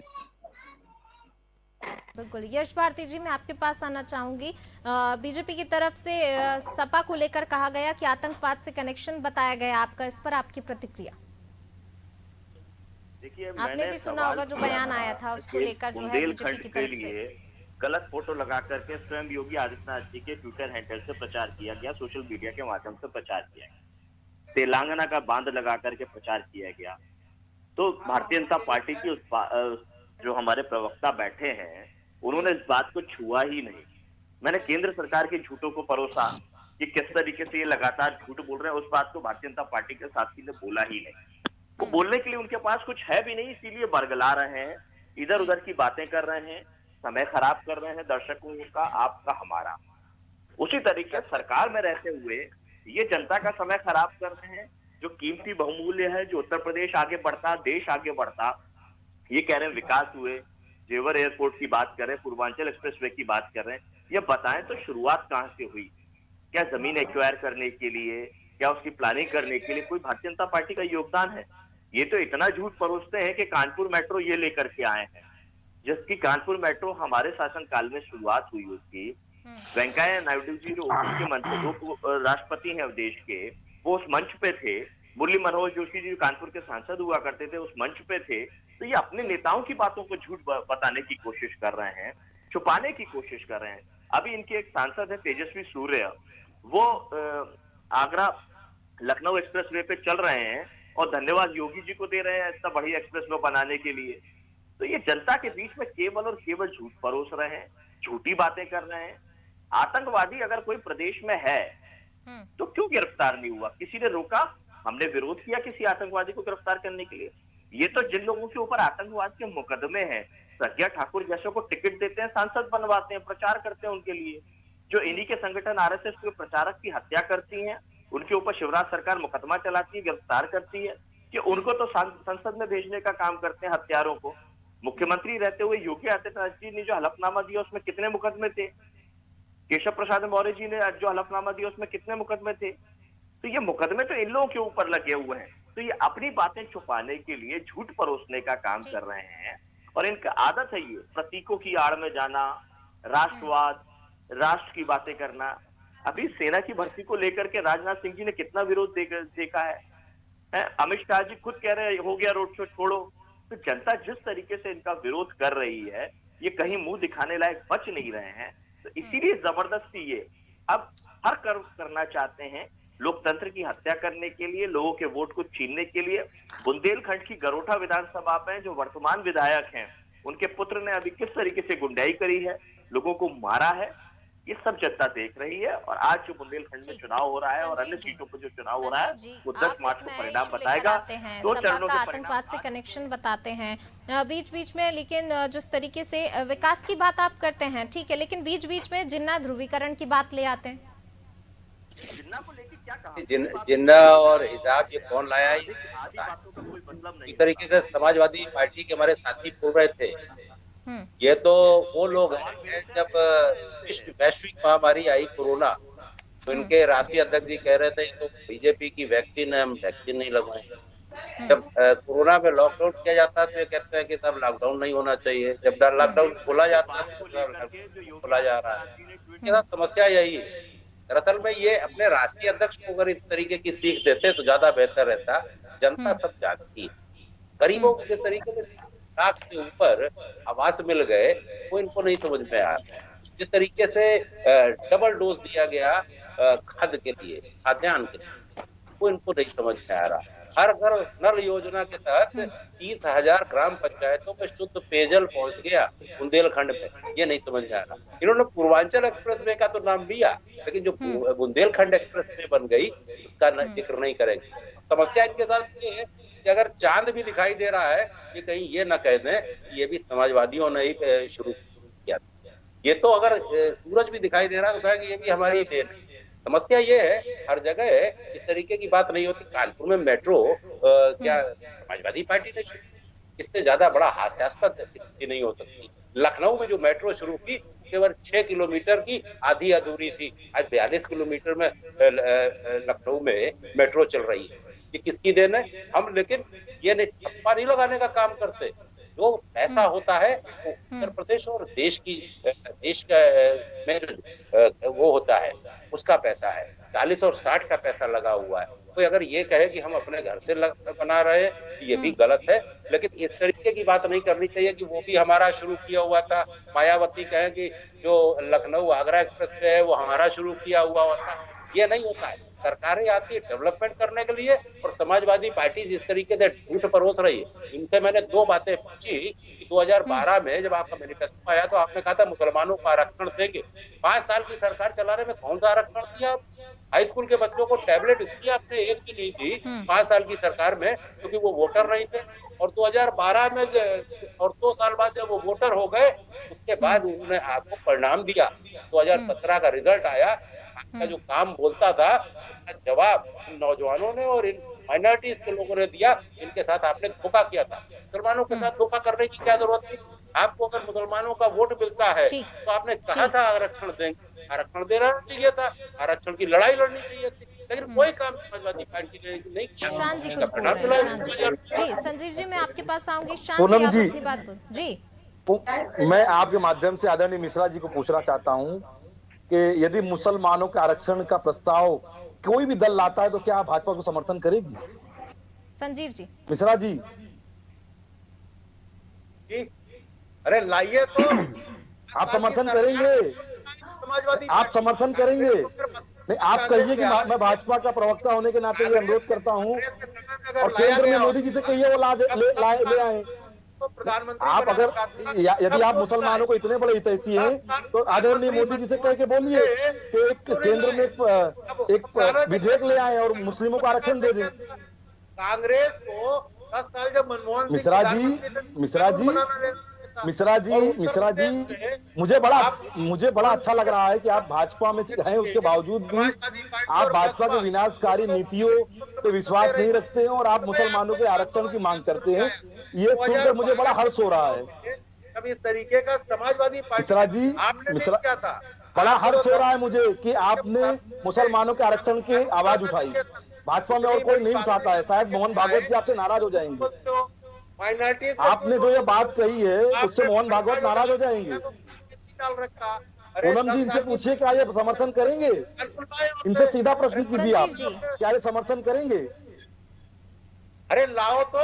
बिल्कुल। यश भारती जी, मैं आपके पास आना चाहूंगी। बीजेपी की तरफ से सपा को लेकर कहा गया कि आतंकवाद से कनेक्शन बताया गया, आपका इस पर आपकी प्रतिक्रिया? देखिए, आपने भी सुना होगा जो बयान आया था उसको लेकर जो है बीजेपी की तरफ से गलत फोटो लगा करके स्वयं योगी आदित्यनाथ जी के ट्विटर हैंडल से प्रचार किया गया, सोशल मीडिया के माध्यम से प्रचार किया गया, तेलंगाना का बांध लगा करके प्रचार किया गया। तो भारतीय जनता पार्टी की जो हमारे प्रवक्ता बैठे हैं उन्होंने इस बात को छुआ ही नहीं। मैंने केंद्र सरकार के झूठों को परोसा कि किस तरीके से ये लगातार झूठ बोल रहे हैं, उस बात को भारतीय जनता पार्टी के साथी ने बोला ही नहीं। वो बोलने के लिए उनके पास कुछ है भी नहीं, इसीलिए बरगला रहे हैं, इधर उधर की बातें कर रहे हैं, समय खराब कर रहे हैं दर्शकों का, आपका, हमारा। उसी तरीके सरकार में रहते हुए ये जनता का समय खराब कर रहे हैं। जो कीमती बहुमूल्य है, जो उत्तर प्रदेश आगे बढ़ता, देश आगे बढ़ता, ये कह रहे हैं विकास हुए, जेवर एयरपोर्ट की बात कर रहे हैं, पूर्वांचल एक्सप्रेसवे की बात कर रहे हैं। ये बताएं तो शुरुआत कहां से हुई? क्या जमीन एक्वायर करने के लिए, क्या उसकी प्लानिंग करने के लिए कोई भारतीय जनता पार्टी का योगदान है? ये तो इतना झूठ परोसते हैं कि कानपुर मेट्रो ये लेकर के आए हैं, जिसकी कानपुर मेट्रो हमारे शासनकाल में शुरुआत हुई उसकी। वेंकैया नायडू जी जो उनके मंत्री राष्ट्रपति हैं देश के, वो उस मंच पे थे। मुरली मनोहर जोशी जी कानपुर के सांसद हुआ करते थे, उस मंच पे थे। तो ये अपने नेताओं की बातों को झूठ बताने की कोशिश कर रहे हैं, छुपाने की कोशिश कर रहे हैं। अभी इनके एक सांसद है तेजस्वी सूर्य, वो आगरा लखनऊ एक्सप्रेसवे पे चल रहे हैं और धन्यवाद योगी जी को दे रहे हैं इतना बढ़िया एक्सप्रेसवे बनाने के लिए। तो ये जनता के बीच में केवल और केवल झूठ परोस रहे हैं, झूठी बातें कर रहे हैं। आतंकवादी अगर कोई प्रदेश में है तो क्यों गिरफ्तार नहीं हुआ? किसी ने रोका? हमने विरोध किया किसी आतंकवादी को गिरफ्तार करने के लिए? ये तो जिन लोगों के ऊपर आतंकवाद के मुकदमे हैं, प्रज्ञा ठाकुर जैसे को टिकट देते हैं, सांसद बनवाते हैं, प्रचार करते हैं उनके लिए। जो इन्हीं के संगठन आरएसएस के प्रचारक की हत्या करती हैं, उनके ऊपर शिवराज सरकार मुकदमा चलाती है, गिरफ्तार करती है, कि उनको तो संसद में भेजने का काम करते हैं हत्यारों को। मुख्यमंत्री रहते हुए योगी आदित्यनाथ जी ने जो हलफनामा दिया उसमें कितने मुकदमे थे? केशव प्रसाद मौर्य जी ने जो हलफनामा दिया उसमें कितने मुकदमे थे? तो ये मुकदमे तो इन लोगों के ऊपर लगे हुए हैं। तो ये अपनी बातें छुपाने के लिए झूठ परोसने का काम कर रहे हैं, और इनका आदत है ये प्रतीकों की आड़ में जाना, राष्ट्रवाद, राष्ट्र की बातें करना। अभी सेना की भर्ती को लेकर के राजनाथ सिंह जी ने कितना विरोध देखा है? अमित शाह जी खुद कह रहे हैं हो गया रोड शो छोड़ो, तो जनता जिस तरीके से इनका विरोध कर रही है, ये कहीं मुंह दिखाने लायक बच नहीं रहे हैं। तो इसीलिए जबरदस्ती ये अब हर कर्म करना चाहते हैं, लोकतंत्र की हत्या करने के लिए, लोगों के वोट को छीनने के लिए। बुंदेलखंड की गरोठा विधानसभा में जो वर्तमान विधायक हैं, उनके पुत्र ने अभी किस तरीके से गुंडाई करी है, लोगों को मारा है, ये सब जनता देख रही है। और आज जो बुंदेलखंड में चुनाव हो रहा है और अन्य सीटों पर जो चुनाव हो रहा है, वो 10 मार्च को परिणाम बताएगा। 2 चरणों के आतंकवाद से कनेक्शन बताते हैं बीच बीच में, लेकिन जिस तरीके से विकास की बात आप करते हैं ठीक है, लेकिन बीच बीच में जिन्ना ध्रुवीकरण की बात ले आते हैं। जिन्ना को लेकर क्या कहा? जिन्ना और हिजाब ये कौन लाया? इस तरीके से समाजवादी पार्टी के हमारे साथी बोल रहे थे, ये तो वो लोग हैं जब वैश्विक महामारी आई कोरोना, तो इनके राष्ट्रीय अध्यक्ष जी कह रहे थे तो बीजेपी की वैक्सीन है, हम वैक्सीन नहीं लगवाएंगे। जब कोरोना में लॉकडाउन किया जाता है तो ये कहते हैं कि तब लॉकडाउन नहीं होना चाहिए, जब लॉकडाउन खोला जाता है तो खोला जा रहा है। इनके साथ समस्या यही है। दरअसल में ये अपने राष्ट्रीय अध्यक्ष को अगर इस तरीके की सीख देते तो ज्यादा बेहतर रहता। जनता सब जागती है, गरीबों को जिस तरीके से लाख के ऊपर आवास मिल गए वो इनको नहीं समझ में आ रहा। जिस तरीके से डबल डोज दिया गया खाद्य के लिए, खाद्यान्न के लिए, वो इनको नहीं समझ में आ रहा। हर घर नल योजना के तहत 30,000 ग्राम पंचायतों में शुद्ध पेयजल पहुंच गया बुंदेलखंड में, ये नहीं समझ में आ रहा। इन्होंने पूर्वांचल एक्सप्रेस वे का तो नाम लिया, लेकिन जो बुंदेलखंड एक्सप्रेस वे बन गई उसका जिक्र नहीं करेंगे। समस्या इनके साथ ये है कि अगर चांद भी दिखाई दे रहा है, ये कहीं ये न कह दें ये भी समाजवादियों ने ही शुरू किया। ये तो अगर सूरज भी दिखाई दे रहा है तो कहेंगे ये भी हमारी देन है। समस्या ये है हर जगह इस तरीके की बात नहीं होती। कानपुर में मेट्रो क्या समाजवादी पार्टी ने शुरू, इससे ज्यादा बड़ा हास्यास्पद स्थिति नहीं हो सकती। लखनऊ में जो मेट्रो शुरू की केवल 6 किलोमीटर की आधी अधूरी थी, आज 42 किलोमीटर में लखनऊ में मेट्रो चल रही है। ये किसकी देन है? हम लेकिन ये ठप्पा नहीं लगाने का काम करते। जो पैसा होता है वो उत्तर प्रदेश और देश का में वो होता है, उसका पैसा है। 40 और 60 का पैसा लगा हुआ है। कोई अगर ये कहे कि हम अपने घर से बना रहे हैं, ये भी गलत है। लेकिन इस तरीके की बात नहीं करनी चाहिए कि वो भी हमारा शुरू किया हुआ था। मायावती कहें कि जो लखनऊ आगरा एक्सप्रेस वे है वो हमारा शुरू किया हुआ था। ये नहीं होता है। सरकारें आती है डेवलपमेंट करने के लिए और समाजवादी पार्टी जिस तरीके से झूठ परोस रही है। इनसे मैंने 2 बातें पूछी। 2012 में जब आपका मैनिफेस्टो आया तो आपने कहा था मुसलमानों को आरक्षण देंगे। 5 साल की सरकार चलाने में कौन सा आरक्षण दिया? हाई स्कूल के बच्चों को टैबलेट इसलिए आपने एक भी नहीं दी 5 साल की सरकार में, क्योंकि वो वोटर नहीं थे। और 2012 में और 2 साल बाद जब वो वोटर हो गए, उसके बाद उन्होंने आपको परिणाम दिया। 2017 का रिजल्ट आया, का जो काम बोलता था उसका जवाब नौजवानों ने और इन माइनॉरिटीज के लोगों ने दिया। इनके साथ आपने धोखा किया था। मुसलमानों के साथ धोखा करने की क्या जरूरत थी? आपको अगर मुसलमानों का वोट मिलता है तो आपने कहा था आरक्षण देंगे, आरक्षण देना चाहिए था, आरक्षण की लड़ाई लड़नी चाहिए थी। लेकिन कोई काम समाजवादी पार्टी ने नहीं किया। शान जी कुछ बोल रहे हैं। जी संजीव जी मैं आपके पास आऊंगी। शान जी आप अपनी बात बोल। जी मैं आपके माध्यम से आदरणीय मिश्रा जी को पूछना चाहता हूं कि यदि मुसलमानों के आरक्षण का प्रस्ताव कोई भी दल लाता है तो क्या भाजपा को समर्थन करेगी? संजीव जी। मिश्रा जी। अरे लाइए तो आप समर्थन करेंगे? समाजवादी आप समर्थन करेंगे? नहीं, आप कहिए कि मैं भाजपा का प्रवक्ता होने के नाते ये अनुरोध करता हूं और केंद्र में मोदी जी से कहिए वो ले आए। प्रधानमंत्री आप अगर यदि आप मुसलमानों को इतने बड़े हितैषी हैं तो आदरणीय मोदी जी से कह के बोलिए कि एक केंद्र में एक विधेयक ले आए और मुस्लिमों को आरक्षण दे दें। कांग्रेस को 10 साल जब मनमोहन मिश्रा जी मुझे बड़ा अच्छा लग रहा है कि आप भाजपा में हैं, उसके बावजूद भी आप भाजपा के विनाशकारी नीतियों पे विश्वास नहीं रखते हैं और आप मुसलमानों के आरक्षण की मांग करते हैं। ये सुनकर मुझे बड़ा हर्ष हो रहा है। अब इस तरीके का समाजवादी मिश्रा जी क्या था? बड़ा हर्ष हो रहा है मुझे कि आपने मुसलमानों के आरक्षण की आवाज उठाई। भाजपा में और कोई नहीं उठाता है। शायद मोहन भागवत जी आपसे नाराज हो जाएंगे। आपने जो ये बात कही है उससे मोहन भागवत नाराज हो जाएंगे। पूनम जी इनसे पूछिए क्या ये समर्थन करेंगे? इनसे सीधा प्रश्न कीजिए आप, क्या ये समर्थन करेंगे? अरे लाओ तो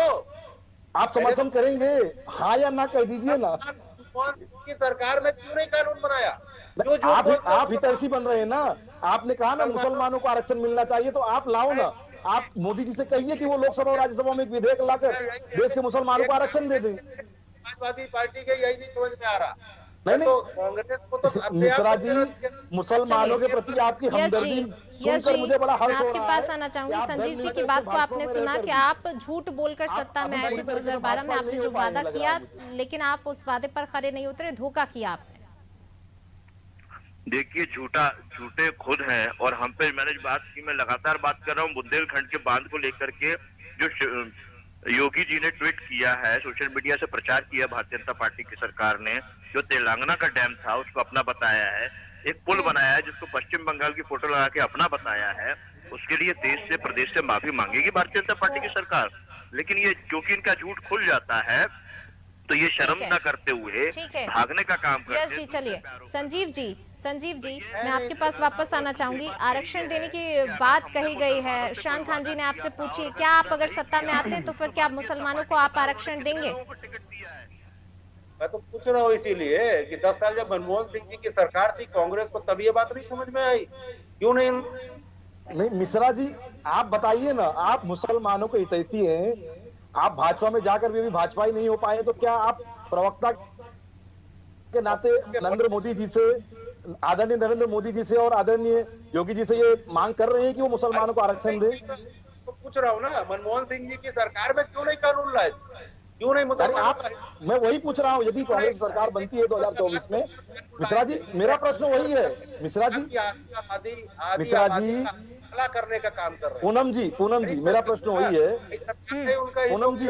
आप समर्थन करेंगे, हाँ या ना कह दीजिए ना। की सरकार में क्यों नहीं कानून बनाया? आप हितैषी बन रहे हैं ना। आपने कहा ना मुसलमानों को आरक्षण मिलना चाहिए, तो आप लाओ ना। आप मोदी जी से कहिए कि वो लोकसभा और राज्यसभा में एक विधेयक लाकर देश के मुसलमानों को आरक्षण दे दें। समाजवादी पार्टी के यही नहीं समझ में आ रहा। नहीं तो कांग्रेस को तो मिश्रा जी, मुसलमानों के प्रति आपकी हमदर्दी सुनकर मुझे बड़ा हर्ष हो रहा है। मैं आपके पास आना चाहूंगी। संजीव जी की बात को आपने सुना कि आप झूठ बोलकर सत्ता में आए थे 2012 में, आपने जो वादा किया, लेकिन आप उस वादे पर खरे नहीं उतरे, धोखा किया आपने। देखिए, झूठे खुद हैं और हम पे मैंने बात की, मैं लगातार बात कर रहा हूँ बुंदेलखंड के बांध को लेकर के, जो योगी जी ने ट्वीट किया है, सोशल मीडिया से प्रचार किया भारतीय जनता पार्टी की सरकार ने, जो तेलंगाना का डैम था उसको अपना बताया है, एक पुल बनाया है जिसको पश्चिम बंगाल की फोटो लगा के अपना बताया है, उसके लिए देश से प्रदेश से माफी मांगेगी भारतीय जनता पार्टी की सरकार। लेकिन ये क्योंकि इनका झूठ खुल जाता है तो ये शर्म न करते हुए भागने का काम करते हैं। जी चलिए, संजीव जी मैं आपके पास वापस आना चाहूंगी। आरक्षण देने की बात कही गई है, शान खान जी ने आपसे पूछी, क्या आप अगर सत्ता में आते हैं तो फिर क्या मुसलमानों को आप आरक्षण देंगे? मैं तो पूछ रहा हूँ इसीलिए कि 10 साल जब मनमोहन सिंह जी की सरकार थी, कांग्रेस को तब ये बात नहीं समझ में आई, क्यों नहीं? मिश्रा जी, आप बताइए ना, आप मुसलमानों के हितैषी हैं, आप भाजपा में जाकर भी भाजपा ही नहीं हो पाए, तो क्या आप प्रवक्ता के नाते नरेंद्र मोदी जी से, आदरणीय नरेंद्र मोदी जी से और आदरणीय योगी जी से ये मांग कर रहे हैं कि वो मुसलमानों को आरक्षण दें? तो पूछ रहा हूँ ना, मनमोहन सिंह जी की सरकार में क्यों नहीं कानून लाए, क्यों नहीं मुसलमान? मैं वही पूछ रहा हूँ, यदि कांग्रेस सरकार बनती है 2024 में, मिश्रा जी मेरा प्रश्न वही है। मिश्रा जी करने का काम कर रहे हैं। पूनम जी मेरा प्रश्न वही है। पूनम जी,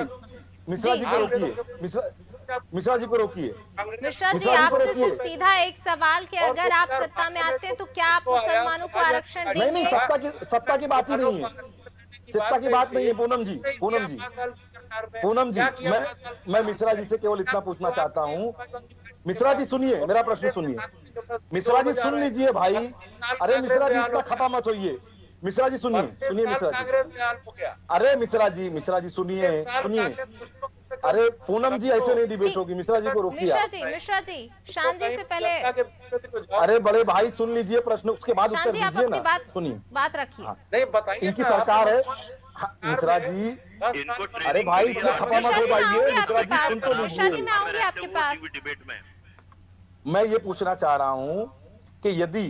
मिश्रा जी को रोकिए, मिश्रा जी को रोकिए। मिश्रा जी, आपसे सिर्फ सीधा एक सवाल कि अगर आप सत्ता में आते हैं तो क्या आप मुसलमानों को आरक्षण देंगे? नहीं, सत्ता की बात ही नहीं है, सत्ता की बात नहीं है। पूनम जी मैं मिश्रा जी से केवल इतना पूछना चाहता हूँ। मिश्रा जी सुनिए, मेरा प्रश्न सुनिए। मिश्रा जी सुन लीजिए भाई, अरे मिश्रा जी इतना खफा मत होइए। मिश्रा जी सुनिए मिश्रा जी, अरे मिश्रा जी सुनिए। अरे पूनम जी, ऐसे नहीं डिबेट होगी। मिश्रा जी को रोकिए। मिश्रा जी शान जी से पहले, अरे बड़े भाई सुन लीजिए प्रश्न, उसके बाद शान जी आप अपनी बात रखिए। नहीं बताइए, इनकी सरकार है। मिश्रा जी, अरे भाई इतना खपा मत हो जाइए। मिश्रा जी मैं आऊंगी आपके पास। मैं ये पूछना चाह रहा हूँ कि यदि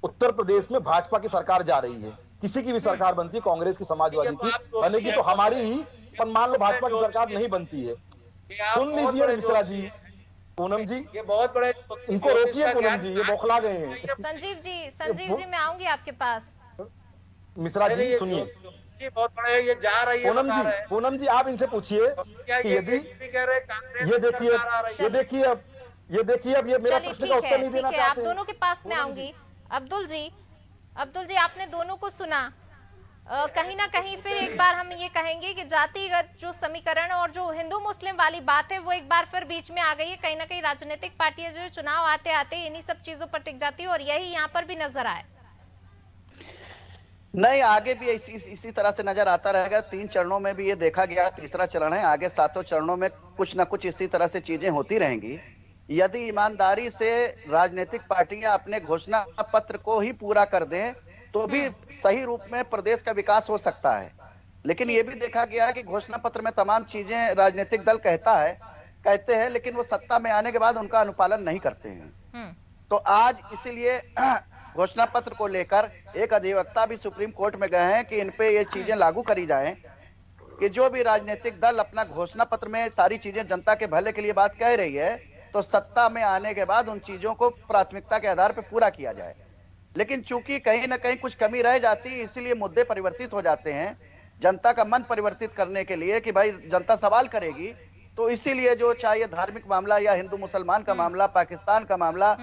उत्तर प्रदेश में भाजपा की सरकार जा रही है, किसी की भी सरकार बनती है, कांग्रेस की, समाजवादी की बनेगी, तो हमारी ही, पर मान लो भाजपा की सरकार नहीं बनती है, सुन लीजिए मिश्रा जी। पूनम जी, ये बहुत बड़े, इनको रोकिए। पूनम जी ये बौखला गए हैं। संजीव जी मैं आऊंगी आपके पास। मिश्रा जी सुनिए, बहुत बड़ा है, ये जा रही है। पूनम जी आप इनसे पूछिए कि यदि ये देखिए अब ये मेरा प्रश्न का उत्तर नहीं देना चाहते। आप दोनों के पास में आऊंगी। अब्दुल जी आपने दोनों को सुना। कहीं ना कहीं फिर एक बार हम ये कहेंगे कि जातिगत जो समीकरण और जो हिंदू मुस्लिम वाली बात है वो एक बार फिर बीच में आ गई है। कहीं ना कहीं राजनीतिक पार्टियां जो चुनाव आते आते इन्हीं सब चीजों पर टिक जाती है और यही यहाँ पर भी नजर आए। नहीं, आगे भी इसी तरह से नजर आता रहेगा। 3 चरणों में भी ये देखा गया, तीसरा चरण है, आगे 7 चरणों में कुछ ना कुछ इसी तरह से चीजें होती रहेंगी। यदि ईमानदारी से राजनीतिक पार्टियां अपने घोषणा पत्र को ही पूरा कर दें तो भी सही रूप में प्रदेश का विकास हो सकता है। लेकिन ये भी देखा गया है कि घोषणा पत्र में तमाम चीजें राजनीतिक दल कहते हैं, लेकिन वो सत्ता में आने के बाद उनका अनुपालन नहीं करते हैं। तो आज इसीलिए घोषणा पत्र को लेकर एक अधिवक्ता भी सुप्रीम कोर्ट में गए हैं कि इन पे ये चीजें लागू करी जाएं कि जो भी राजनीतिक दल अपना घोषणा पत्र में सारी चीजें जनता के भले के लिए बात कह रही है, तो सत्ता में आने के बाद उन चीजों को प्राथमिकता के आधार पर पूरा किया जाए। लेकिन चूंकि कहीं ना कहीं कुछ कमी रह जाती है, इसीलिए मुद्दे परिवर्तित हो जाते हैं। जनता का मन परिवर्तित करने के लिए कि भाई जनता सवाल करेगी, तो इसीलिए जो चाहे धार्मिक मामला या हिंदू मुसलमान का मामला, पाकिस्तान का मामला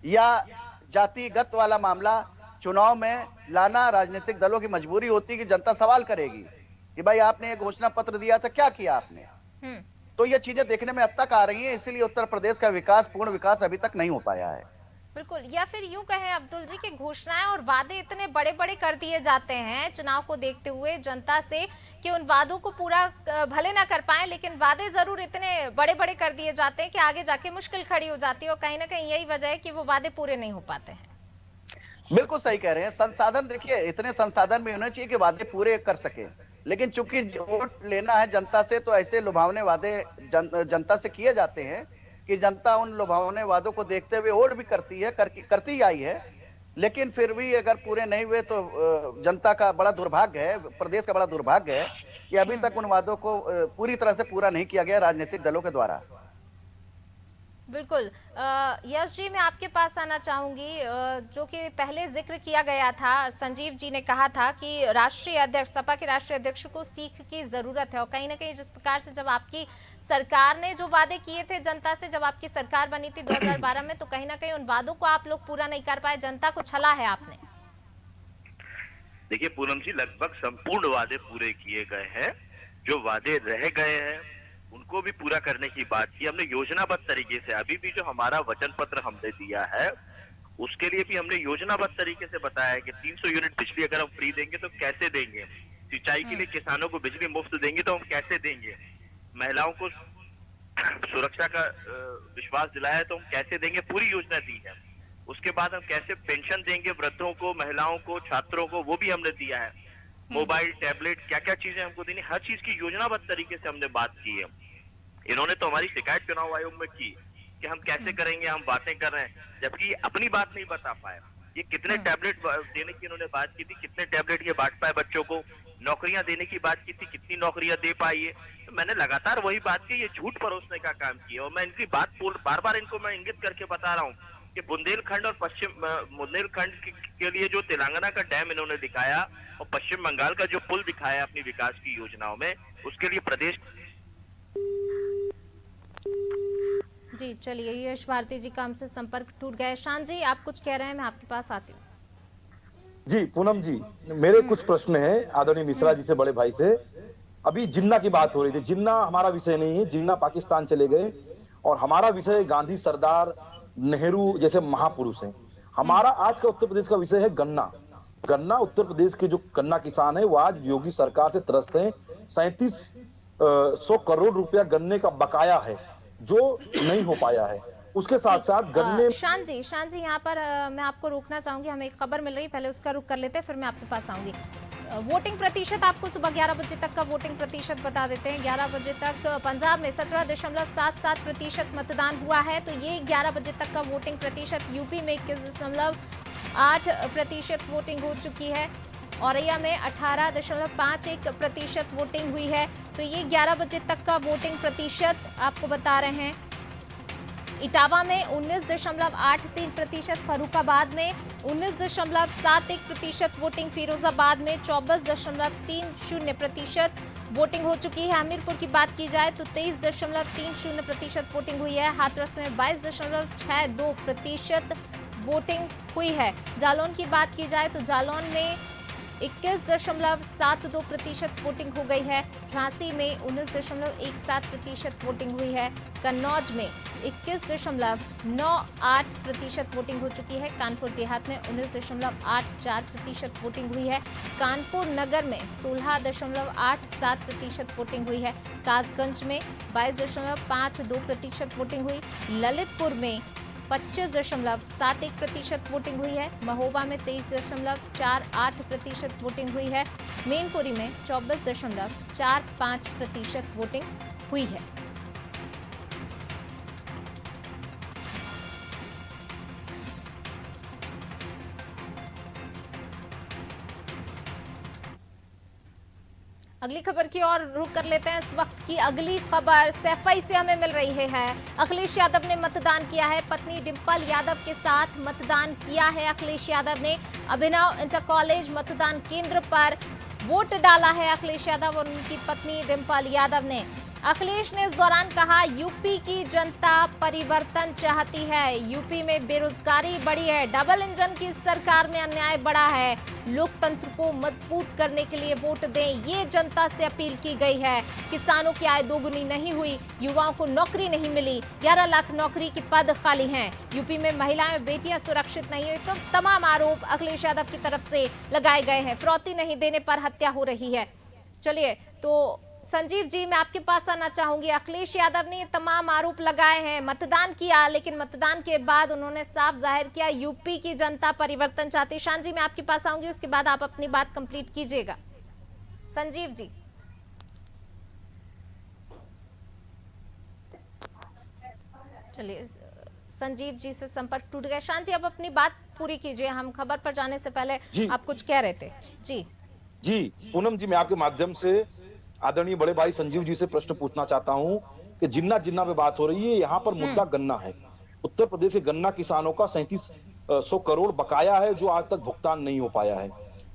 या जातिगत वाला मामला चुनाव में लाना राजनीतिक दलों की मजबूरी होती है कि जनता सवाल करेगी कि भाई आपने ये घोषणा पत्र दिया था, क्या किया आपने। तो ये चीजें देखने में अब तक आ रही हैं, इसीलिए उत्तर प्रदेश का विकास, पूर्ण विकास अभी तक नहीं हो पाया है। बिल्कुल, या फिर यूं कहें अब्दुल जी कि घोषणाएं और वादे इतने बड़े बड़े कर दिए जाते हैं चुनाव को देखते हुए जनता से कि उन वादों को पूरा भले ना कर पाए, लेकिन वादे जरूर इतने बड़े बड़े कर दिए जाते हैं कि आगे जाके मुश्किल खड़ी हो जाती है, और कहीं ना कहीं यही वजह है कि वो वादे पूरे नहीं हो पाते हैं। बिल्कुल सही कह रहे हैं। संसाधन देखिए, इतने संसाधन भी होने चाहिए कि वादे पूरे कर सके, लेकिन चूंकि वोट लेना है जनता से, तो ऐसे लुभावने वादे जनता से किए जाते हैं कि जनता उन लुभावने वादों को देखते हुए वोट भी करती है, करती आई है, लेकिन फिर भी अगर पूरे नहीं हुए तो जनता का बड़ा दुर्भाग्य है, प्रदेश का बड़ा दुर्भाग्य है कि अभी तक उन वादों को पूरी तरह से पूरा नहीं किया गया राजनीतिक दलों के द्वारा। बिल्कुल। यश जी, मैं आपके पास आना चाहूंगी। जो कि पहले जिक्र किया गया था, संजीव जी ने कहा था कि राष्ट्रीय अध्यक्ष, सपा के राष्ट्रीय अध्यक्ष को सीख की जरूरत है, और कहीं ना कहीं जिस प्रकार से जब आपकी सरकार ने जो वादे किए थे जनता से, जब आपकी सरकार बनी थी 2012 में, तो कहीं ना कहीं उन वादों को आप लोग पूरा नहीं कर पाए, जनता को छला है आपने। देखिए पूनम जी, लगभग संपूर्ण वादे पूरे किए गए हैं। जो वादे रह गए हैं उनको भी पूरा करने की बात की हमने योजनाबद्ध तरीके से। अभी भी जो हमारा वचन पत्र हमने दिया है उसके लिए भी हमने योजनाबद्ध तरीके से बताया है कि 300 यूनिट बिजली अगर हम फ्री देंगे तो कैसे देंगे, सिंचाई के लिए किसानों को बिजली मुफ्त देंगे तो हम कैसे देंगे, महिलाओं को सुरक्षा का विश्वास दिलाया है तो हम कैसे देंगे, पूरी योजना दी है। उसके बाद हम कैसे पेंशन देंगे वृद्धों को, महिलाओं को, छात्रों को, वो भी हमने दिया है। मोबाइल, टैबलेट, क्या क्या चीजें हमको देनी, हर चीज की योजनाबद्ध तरीके से हमने बात की है। इन्होंने तो हमारी शिकायत चुनाव आयोग में की कि हम कैसे करेंगे, हम बातें कर रहे हैं, जबकि अपनी बात नहीं बता पाए। ये कितने टैबलेट देने की इन्होंने बात की थी, कितने टैबलेट ये बांट पाए बच्चों को, नौकरियां देने की बात की थी, कितनी नौकरियां दे पाई है। तो मैंने लगातार वही बात की, ये झूठ परोसने का काम किया। और मैं इनकी बात बार बार इनको मैं इंगित करके बता रहा हूँ कि बुंदेलखंड और बुंदेलखंड के लिए जो तेलंगाना का डैम इन्होंने दिखाया और पश्चिम बंगाल का जो पुल दिखाया अपनी विकास की योजनाओं में, उसके लिए प्रदेश। जी चलिए, यश भारती जी का हमसे संपर्क टूट गया। शान जी, आप कुछ कह रहे हैं, मैं आपके पास आती हूँ। जी पूनम जी, मेरे कुछ प्रश्न हैं आदरणीय मिश्रा जी से, बड़े भाई से। अभी जिन्ना की बात हो रही थी, जिन्ना हमारा विषय नहीं है, जिन्ना पाकिस्तान चले गए, और हमारा विषय गांधी, सरदार, नेहरू जैसे महापुरुष हैं। हमारा आज का उत्तर प्रदेश का विषय है गन्ना। गन्ना, उत्तर प्रदेश के जो गन्ना किसान है वो आज योगी सरकार से त्रस्त हैं। 3700 करोड़ रुपया गन्ने का बकाया है जो नहीं हो पाया है। उसके साथ साथ गन्ने। शान जी यहाँ पर मैं आपको रोकना चाहूंगी, हमें एक खबर मिल रही है, पहले उसका रुख कर लेते हैं, फिर मैं आपके पास आऊंगी। वोटिंग प्रतिशत आपको सुबह 11 बजे तक का वोटिंग प्रतिशत बता देते हैं। 11 बजे तक पंजाब में 17.77% मतदान हुआ है, तो ये 11 बजे तक का वोटिंग प्रतिशत। यूपी में 21.8% वोटिंग हो चुकी है। औरैया में 18.51% वोटिंग हुई है, तो ये 11 बजे तक का वोटिंग प्रतिशत आपको बता रहे हैं। इटावा में 19.83%, फर्रुखाबाद में 19.71% वोटिंग, फिरोजाबाद में 24.30% वोटिंग हो चुकी है। हमीरपुर की बात की जाए तो 23.30% वोटिंग हुई है। हाथरस में 22.62% वोटिंग हुई है। जालौन की बात की जाए तो जालौन में 21.72% वोटिंग हो गई है। झांसी में 19.17% वोटिंग हुई है। कन्नौज में 21.98% वोटिंग हो चुकी है। कानपुर देहात में 19.84% वोटिंग हुई है। कानपुर नगर में 16.87% वोटिंग हुई है। कासगंज में 22.52% वोटिंग हुई। ललितपुर में 25.71% वोटिंग हुई है। महोबा में 23.48% वोटिंग हुई है। मैनपुरी में 24.45% वोटिंग हुई है। अगली खबर की ओर रुख कर लेते हैं। इस वक्त की अगली खबर सैफई से हमें मिल रही है। अखिलेश यादव ने मतदान किया है, पत्नी डिंपल यादव के साथ मतदान किया है। अखिलेश यादव ने अभिनव इंटर कॉलेज मतदान केंद्र पर वोट डाला है। अखिलेश यादव और उनकी पत्नी डिंपल यादव ने अखिलेश ने इस दौरान कहा, यूपी की जनता परिवर्तन चाहती है, यूपी में बेरोजगारी बढ़ी है, डबल इंजन की सरकार में अन्याय बढ़ा है, लोकतंत्र को मजबूत करने के लिए वोट दें, ये जनता से अपील की गई है। किसानों की आय दोगुनी नहीं हुई, युवाओं को नौकरी नहीं मिली, 11 लाख नौकरी के पद खाली हैं, यूपी में महिलाएं बेटियां सुरक्षित नहीं हुई। तो तमाम आरोप अखिलेश यादव की तरफ से लगाए गए हैं। फिरौती नहीं देने पर हत्या हो रही है। चलिए, तो संजीव जी, मैं आपके पास आना चाहूंगी। अखिलेश यादव ने ये तमाम आरोप लगाए हैं, मतदान किया, लेकिन मतदान के बाद उन्होंने साफ जाहिर किया यूपी की जनता परिवर्तन चाहती है। शान जी, मैं आपके पास आऊंगी, उसके बाद आप अपनी बात कंप्लीट कीजिएगा। संजीव जी। चलिए, संजीव जी से संपर्क टूट गया। शान जी, अब अपनी बात पूरी कीजिए, हम खबर पर जाने से पहले आप कुछ कह रहे थे। जी पूनम जी, मैं आपके माध्यम से आदरणीय बड़े भाई संजीव जी से प्रश्न पूछना चाहता हूं कि जिन्ना पे बात हो रही है, यहाँ पर मुद्दा गन्ना है। उत्तर प्रदेश के गन्ना किसानों का 3700 करोड़ बकाया है, जो आज तक भुगतान नहीं हो पाया है।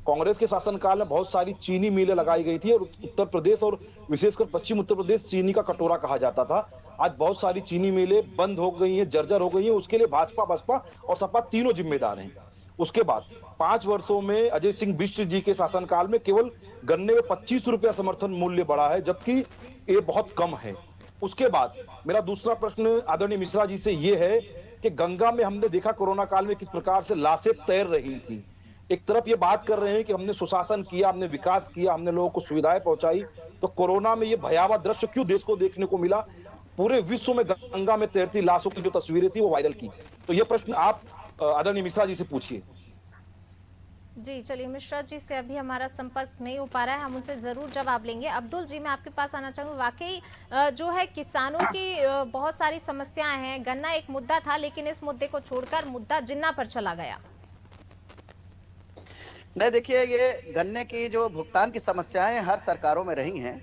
कांग्रेस के शासनकाल में बहुत सारी चीनी मिलें लगाई गई थी और उत्तर प्रदेश और विशेषकर पश्चिम उत्तर प्रदेश चीनी का कटोरा कहा जाता था। आज बहुत सारी चीनी मिलें बंद हो गई हैं, जर्जर हो गई हैं। उसके लिए भाजपा, बसपा और सपा तीनों जिम्मेदार हैं। उसके बाद 5 वर्षों में अजय सिंह बिष्ट जी के शासनकाल में केवल गन्ने में 25 रुपया समर्थन मूल्य बढ़ा है, जबकि ये बहुत कम है। उसके बाद मेरा दूसरा प्रश्न आदरणीय मिश्रा जी से ये है कि गंगा में हमने देखा कोरोना काल में किस प्रकार से लाशें तैर रही थी। एक तरफ ये बात कर रहे हैं कि हमने सुशासन किया, हमने विकास किया, हमने लोगों को सुविधाएं पहुंचाई, तो कोरोना में ये भयावह दृश्य क्यों देश को देखने को मिला? पूरे विश्व में गंगा में तैरती लाशों की जो तस्वीरें थी वो वायरल की। तो ये प्रश्न आप आदरणीय मिश्रा जी से पूछिए। जी, चलिए, मिश्रा जी से अभी हमारा संपर्क नहीं हो पा रहा है, हम उनसे जरूर जवाब लेंगे। अब्दुल जी, मैं आपके पास आना चाहूँगी। वाकई जो है किसानों की बहुत सारी समस्याएं हैं। गन्ना एक मुद्दा था, लेकिन इस मुद्दे को छोड़कर मुद्दा जिन्ना पर चला गया। नहीं, देखिए, ये गन्ने की जो भुगतान की समस्याएं हर सरकारों में रही हैं।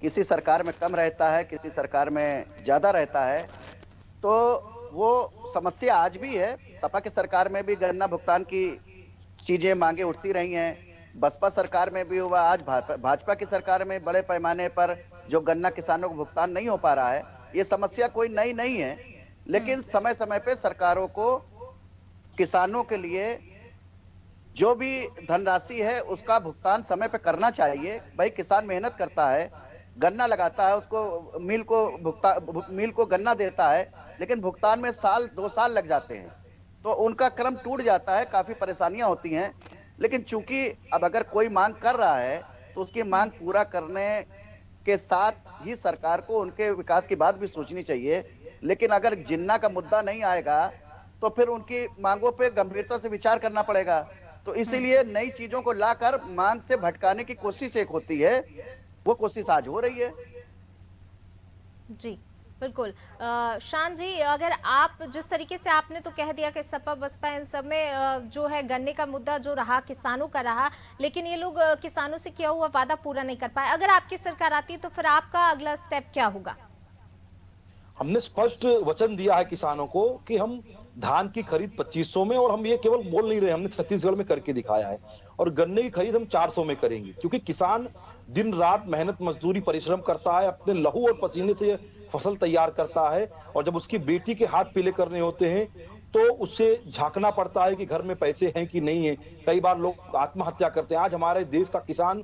किसी सरकार में कम रहता है, किसी सरकार में ज्यादा रहता है, तो वो समस्या आज भी है। सपा की सरकार में भी गन्ना भुगतान की चीजें मांगे उठती रही हैं, बसपा सरकार में भी हुआ, आज भाजपा की सरकार में बड़े पैमाने पर जो गन्ना किसानों को भुगतान नहीं हो पा रहा है। ये समस्या कोई नई नहीं है, लेकिन समय समय पे सरकारों को किसानों के लिए जो भी धनराशि है उसका भुगतान समय पे करना चाहिए। भाई, किसान मेहनत करता है, गन्ना लगाता है, उसको मिल को गन्ना देता है, लेकिन भुगतान में साल 2 साल लग जाते हैं, तो उनका क्रम टूट जाता है, काफी परेशानियां होती हैं। लेकिन चूंकि अब अगर कोई मांग कर रहा है तो उसकी मांग पूरा करने के साथ ही सरकार को उनके विकास की बात भी सोचनी चाहिए। लेकिन अगर जिन्ना का मुद्दा नहीं आएगा तो फिर उनकी मांगों पे गंभीरता से विचार करना पड़ेगा। तो इसीलिए नई चीजों को लाकर मांग से भटकाने की कोशिश एक होती है, वो कोशिश आज हो रही है। जी बिल्कुल। शान जी, अगर आप जिस तरीके से आपने तो कह दिया कि सपा बसपा इन सब में जो है गन्ने का मुद्दा जो रहा किसानों का रहा, लेकिन ये लोग किसानों से किया हुआ वादा पूरा नहीं कर पाए। अगर आपकी सरकार आती है तो फिर आपका अगला स्टेप क्या होगा? हमने स्पष्ट वचन दिया है किसानों को कि हम धान की खरीद 2500 में, और हम ये केवल बोल नहीं रहे, हमने छत्तीसगढ़ में करके दिखाया है, और गन्ने की खरीद हम 400 में करेंगे। क्योंकि किसान दिन रात मेहनत मजदूरी परिश्रम करता है, अपने लहू और पसीने से फसल तैयार करता है, और जब उसकी बेटी के हाथ पीले करने होते हैं तो उससे झांकना पड़ता है कि घर में पैसे हैं कि नहीं है। कई बार लोग आत्महत्या करते हैं। आज हमारे देश का किसान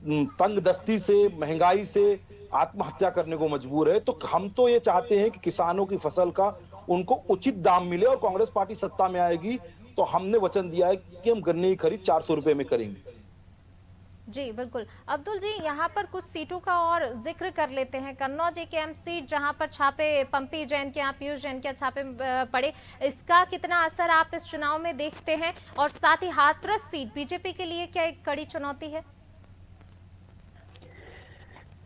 तंग दस्ती से, महंगाई से आत्महत्या करने को मजबूर है। तो हम तो ये चाहते हैं कि किसानों की फसल का उनको उचित दाम मिले, और कांग्रेस पार्टी सत्ता में आएगी तो हमने वचन दिया है कि हम गन्ने की खरीद 400 रुपए में करेंगे। जी बिल्कुल। अब्दुल जी, यहाँ पर कुछ सीटों का और जिक्र कर लेते हैं। कन्नौज एक अहम सीट जहाँ पर छापे पंपी जैन के यहाँ, पीयूष जैन के छापे पड़े, इसका कितना असर आप इस चुनाव में देखते हैं? और साथ ही हाथरस सीट बीजेपी के लिए क्या एक कड़ी चुनौती है?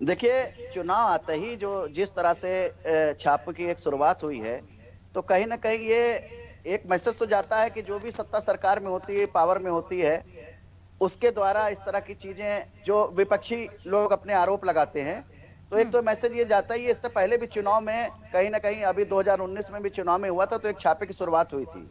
देखिए, चुनाव आते ही जो जिस तरह से छाप की एक शुरुआत हुई है, तो कहीं ना कहीं ये एक मैसेज तो जाता है कि जो भी सत्ता सरकार में होती है, पावर में होती है, उसके द्वारा इस तरह की चीजें जो विपक्षी लोग अपने आरोप लगाते हैं, तो एक तो मैसेज ये जाता ही है। इससे पहले भी चुनाव में कहीं ना कहीं, अभी 2019 में भी चुनाव में हुआ था, तो एक छापे की शुरुआत हुई थी।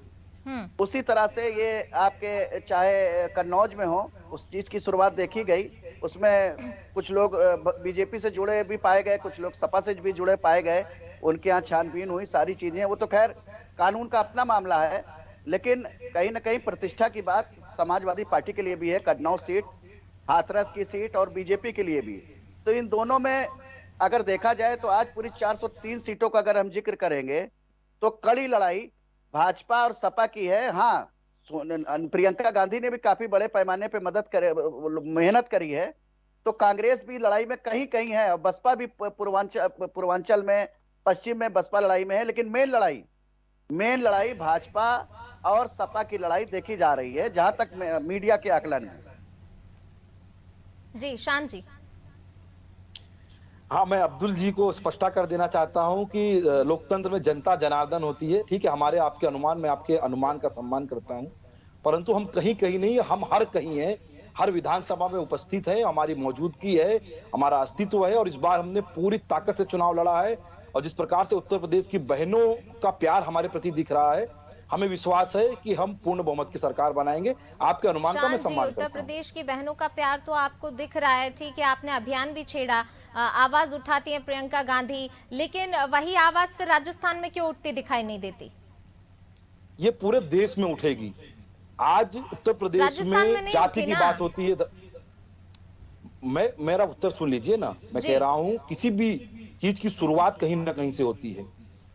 उसी तरह से ये आपके चाहे कन्नौज में हो, उस चीज की शुरुआत देखी गई। उसमें कुछ लोग बीजेपी से जुड़े भी पाए गए, कुछ लोग सपा से भी जुड़े पाए गए, उनके यहाँ छानबीन हुई, सारी चीजें, वो तो खैर कानून का अपना मामला है। लेकिन कहीं ना कहीं प्रतिष्ठा की बात समाजवादी पार्टी के लिए भी है, कन्नौज सीट, हाथरस की सीट और बीजेपी के लिए भी। तो इन दोनों में अगर देखा जाए तो आज पूरी 403 सीटों का अगर हम जिक्र करेंगे तो कड़ी लड़ाई भाजपा और सपा की है। हाँ, प्रियंका गांधी ने भी काफी बड़े पैमाने पे मेहनत करी है, तो कांग्रेस भी लड़ाई में कहीं कहीं है, और बसपा भी पूर्वांचल में, पश्चिम में बसपा लड़ाई में है। लेकिन मेन लड़ाई भाजपा और सपा की लड़ाई देखी जा रही है, जहां तक मीडिया के आकलन है। जी शान जी। हाँ, मैं अब्दुल जी को स्पष्ट कर देना चाहता हूं कि लोकतंत्र में जनता जनार्दन होती है। ठीक है, हमारे आपके अनुमान, मैं आपके अनुमान का सम्मान करता हूं, परंतु हम कहीं कहीं नहीं, हम हर कहीं हैं, हर विधानसभा में उपस्थित है, हमारी मौजूदगी है, हमारा अस्तित्व है। और इस बार हमने पूरी ताकत से चुनाव लड़ा है, और जिस प्रकार से उत्तर प्रदेश की बहनों का प्यार हमारे प्रति दिख रहा है, हमें विश्वास है कि हम पूर्ण बहुमत की सरकार बनाएंगे। आपके अनुमान का मैं सम्मान करता हूं। उत्तर प्रदेश की बहनों का प्यार तो आपको दिख रहा है, ठीक है, आपने अभियान भी छेड़ा, आवाज उठाती है प्रियंका गांधी, लेकिन वही आवाज फिर राजस्थान में क्यों उठती दिखाई नहीं देती? ये पूरे देश में उठेगी। आज उत्तर प्रदेश में जाति की बात होती है। मेरा उत्तर सुन लीजिए ना, मैं कह रहा हूं किसी भी चीज की शुरुआत कहीं ना कहीं से होती है।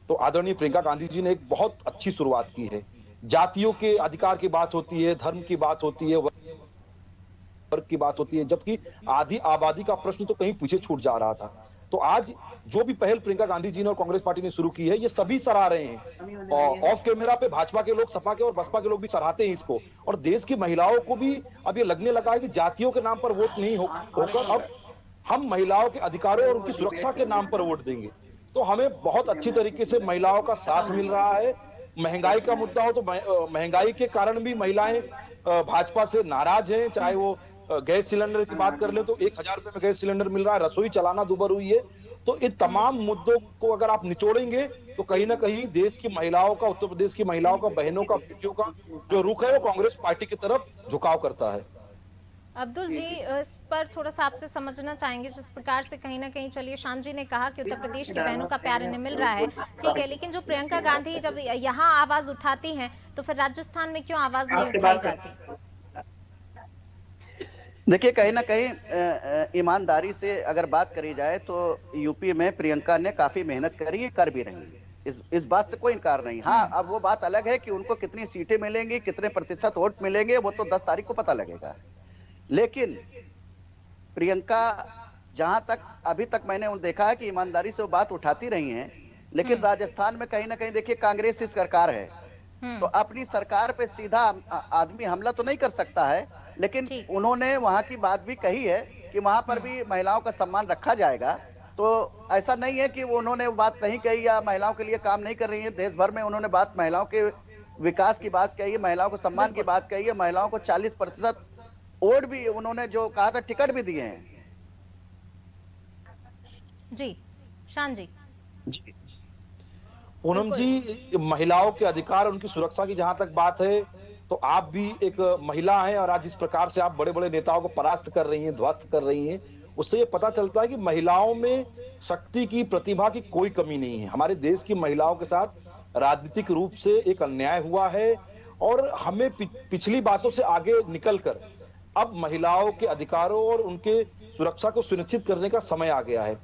तो आदरणीय प्रियंका गांधी जी ने एक बहुत अच्छी शुरुआत की है। जातियों के अधिकार की बात होती है, धर्म की बात होती है, वर्ग की बात होती है, जबकि आधी आबादी का प्रश्न तो कहीं पीछे छूट जा रहा था। तो आज जो भी पहल प्रियंका गांधी जी ने और कांग्रेस पार्टी ने शुरू की है, ये सभी सराह रहे हैं, और ऑफ कैमरा पे भाजपा के लोग, सपा के और बसपा के लोग भी सराहते हैं इसको। और देश की महिलाओं को भी अब ये लगने लगा है कि जातियों के नाम पर वोट नहीं होकर अब हम महिलाओं के अधिकारों और उनकी सुरक्षा के नाम पर वोट देंगे। तो हमें बहुत अच्छी तरीके से महिलाओं का साथ मिल रहा है। महंगाई का मुद्दा हो तो महंगाई के कारण भी महिलाएं भाजपा से नाराज हैं, चाहे वो गैस सिलेंडर की बात कर ले तो 1000 रुपए में गैस सिलेंडर मिल रहा है, रसोई चलाना दुभर हुई है। तो इन तमाम मुद्दों को अगर आप निचोड़ेंगे तो कहीं ना कहीं देश की महिलाओं का, उत्तर प्रदेश की महिलाओं का, बहनों का, बेटियों का जो रुख है वो कांग्रेस पार्टी की तरफ झुकाव करता है। अब्दुल जी, इस पर थोड़ा सा आपसे समझना चाहेंगे, जिस प्रकार से कहीं ना कहीं, चलिए शान जी ने कहा कि उत्तर प्रदेश की बहनों का प्यार इन्हें मिल रहा है, ठीक है, लेकिन जो प्रियंका गांधी जब यहाँ आवाज उठाती हैं तो फिर राजस्थान में क्यों आवाज नहीं उठाई जाती? देखिए, कहीं ना कहीं ईमानदारी से अगर बात करी जाए तो यूपी में प्रियंका ने काफी मेहनत करी है, कर भी रही है, इस बात से कोई इनकार नहीं। हाँ, अब वो बात अलग है कि उनको कितनी सीटें मिलेंगी, कितने प्रतिशत वोट मिलेंगे, वो तो 10 तारीख को पता लगेगा। लेकिन प्रियंका जहां तक अभी तक मैंने देखा है कि ईमानदारी से वो बात उठाती रही हैं, लेकिन राजस्थान में कहीं ना कहीं देखिए कांग्रेस की सरकार है, तो अपनी सरकार पे सीधा आदमी हमला तो नहीं कर सकता है, लेकिन उन्होंने वहां की बात भी कही है कि वहां पर भी महिलाओं का सम्मान रखा जाएगा। तो ऐसा नहीं है कि उन्होंने बात नहीं कही या महिलाओं के लिए काम नहीं कर रही है। देश भर में उन्होंने बात महिलाओं के विकास की बात कही है, महिलाओं को सम्मान की बात कही है, महिलाओं को 40% वोट भी उन्होंने जो कहा था, टिकट भी दिए हैं। जी शान जी। पूनम जी, महिलाओं के अधिकार, उनकी सुरक्षा की जहां तक बात है, तो आप भी एक महिला हैं, और आज जिस प्रकार से आप बड़े बड़े नेताओं को परास्त कर रही हैं, ध्वस्त कर रही हैं, उससे ये पता चलता है कि महिलाओं में शक्ति की, प्रतिभा की कोई कमी नहीं है। हमारे देश की महिलाओं के साथ राजनीतिक रूप से एक अन्याय हुआ है, और हमें पिछली बातों से आगे निकलकर अब महिलाओं के अधिकारों और उनके सुरक्षा को सुनिश्चित करने का समय आ गया है।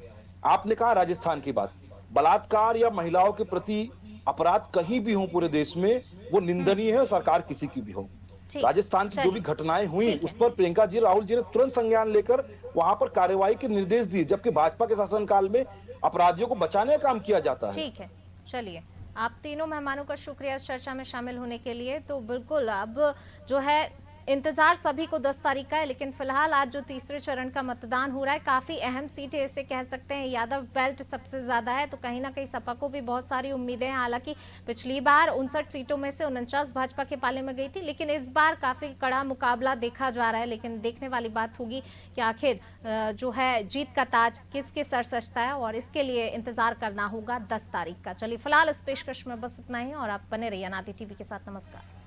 आपने कहा राजस्थान की बात, बलात्कार या महिलाओं के प्रति अपराध कहीं भी हो पूरे देश में वो निंदनीय है, सरकार किसी की भी हो। राजस्थान की जो भी घटनाएं हुई उस पर प्रियंका जी, राहुल जी ने तुरंत संज्ञान लेकर वहां पर कार्रवाई के निर्देश दिए, जबकि भाजपा के शासनकाल में अपराधियों को बचाने का काम किया जाता है। ठीक है, चलिए, आप तीनों मेहमानों का शुक्रिया इस चर्चा में शामिल होने के लिए। तो बिल्कुल अब जो है इंतजार सभी को 10 तारीख का है, लेकिन फिलहाल आज जो तीसरे चरण का मतदान हो रहा है, काफी अहम सीट है, इसे कह सकते हैं यादव बेल्ट सबसे ज्यादा है, तो कहीं ना कहीं सपा को भी बहुत सारी उम्मीदें हैं। हालांकि पिछली बार 59 सीटों में से 49 भाजपा के पाले में गई थी, लेकिन इस बार काफी कड़ा मुकाबला देखा जा रहा है। लेकिन देखने वाली बात होगी कि आखिर जो है जीत का ताज किसके सर सजता है, और इसके लिए इंतजार करना होगा 10 तारीख का। चलिए, फिलहाल इस पेशकश में बस इतना ही, और आप बने रहिए अनादि टीवी के साथ। नमस्कार।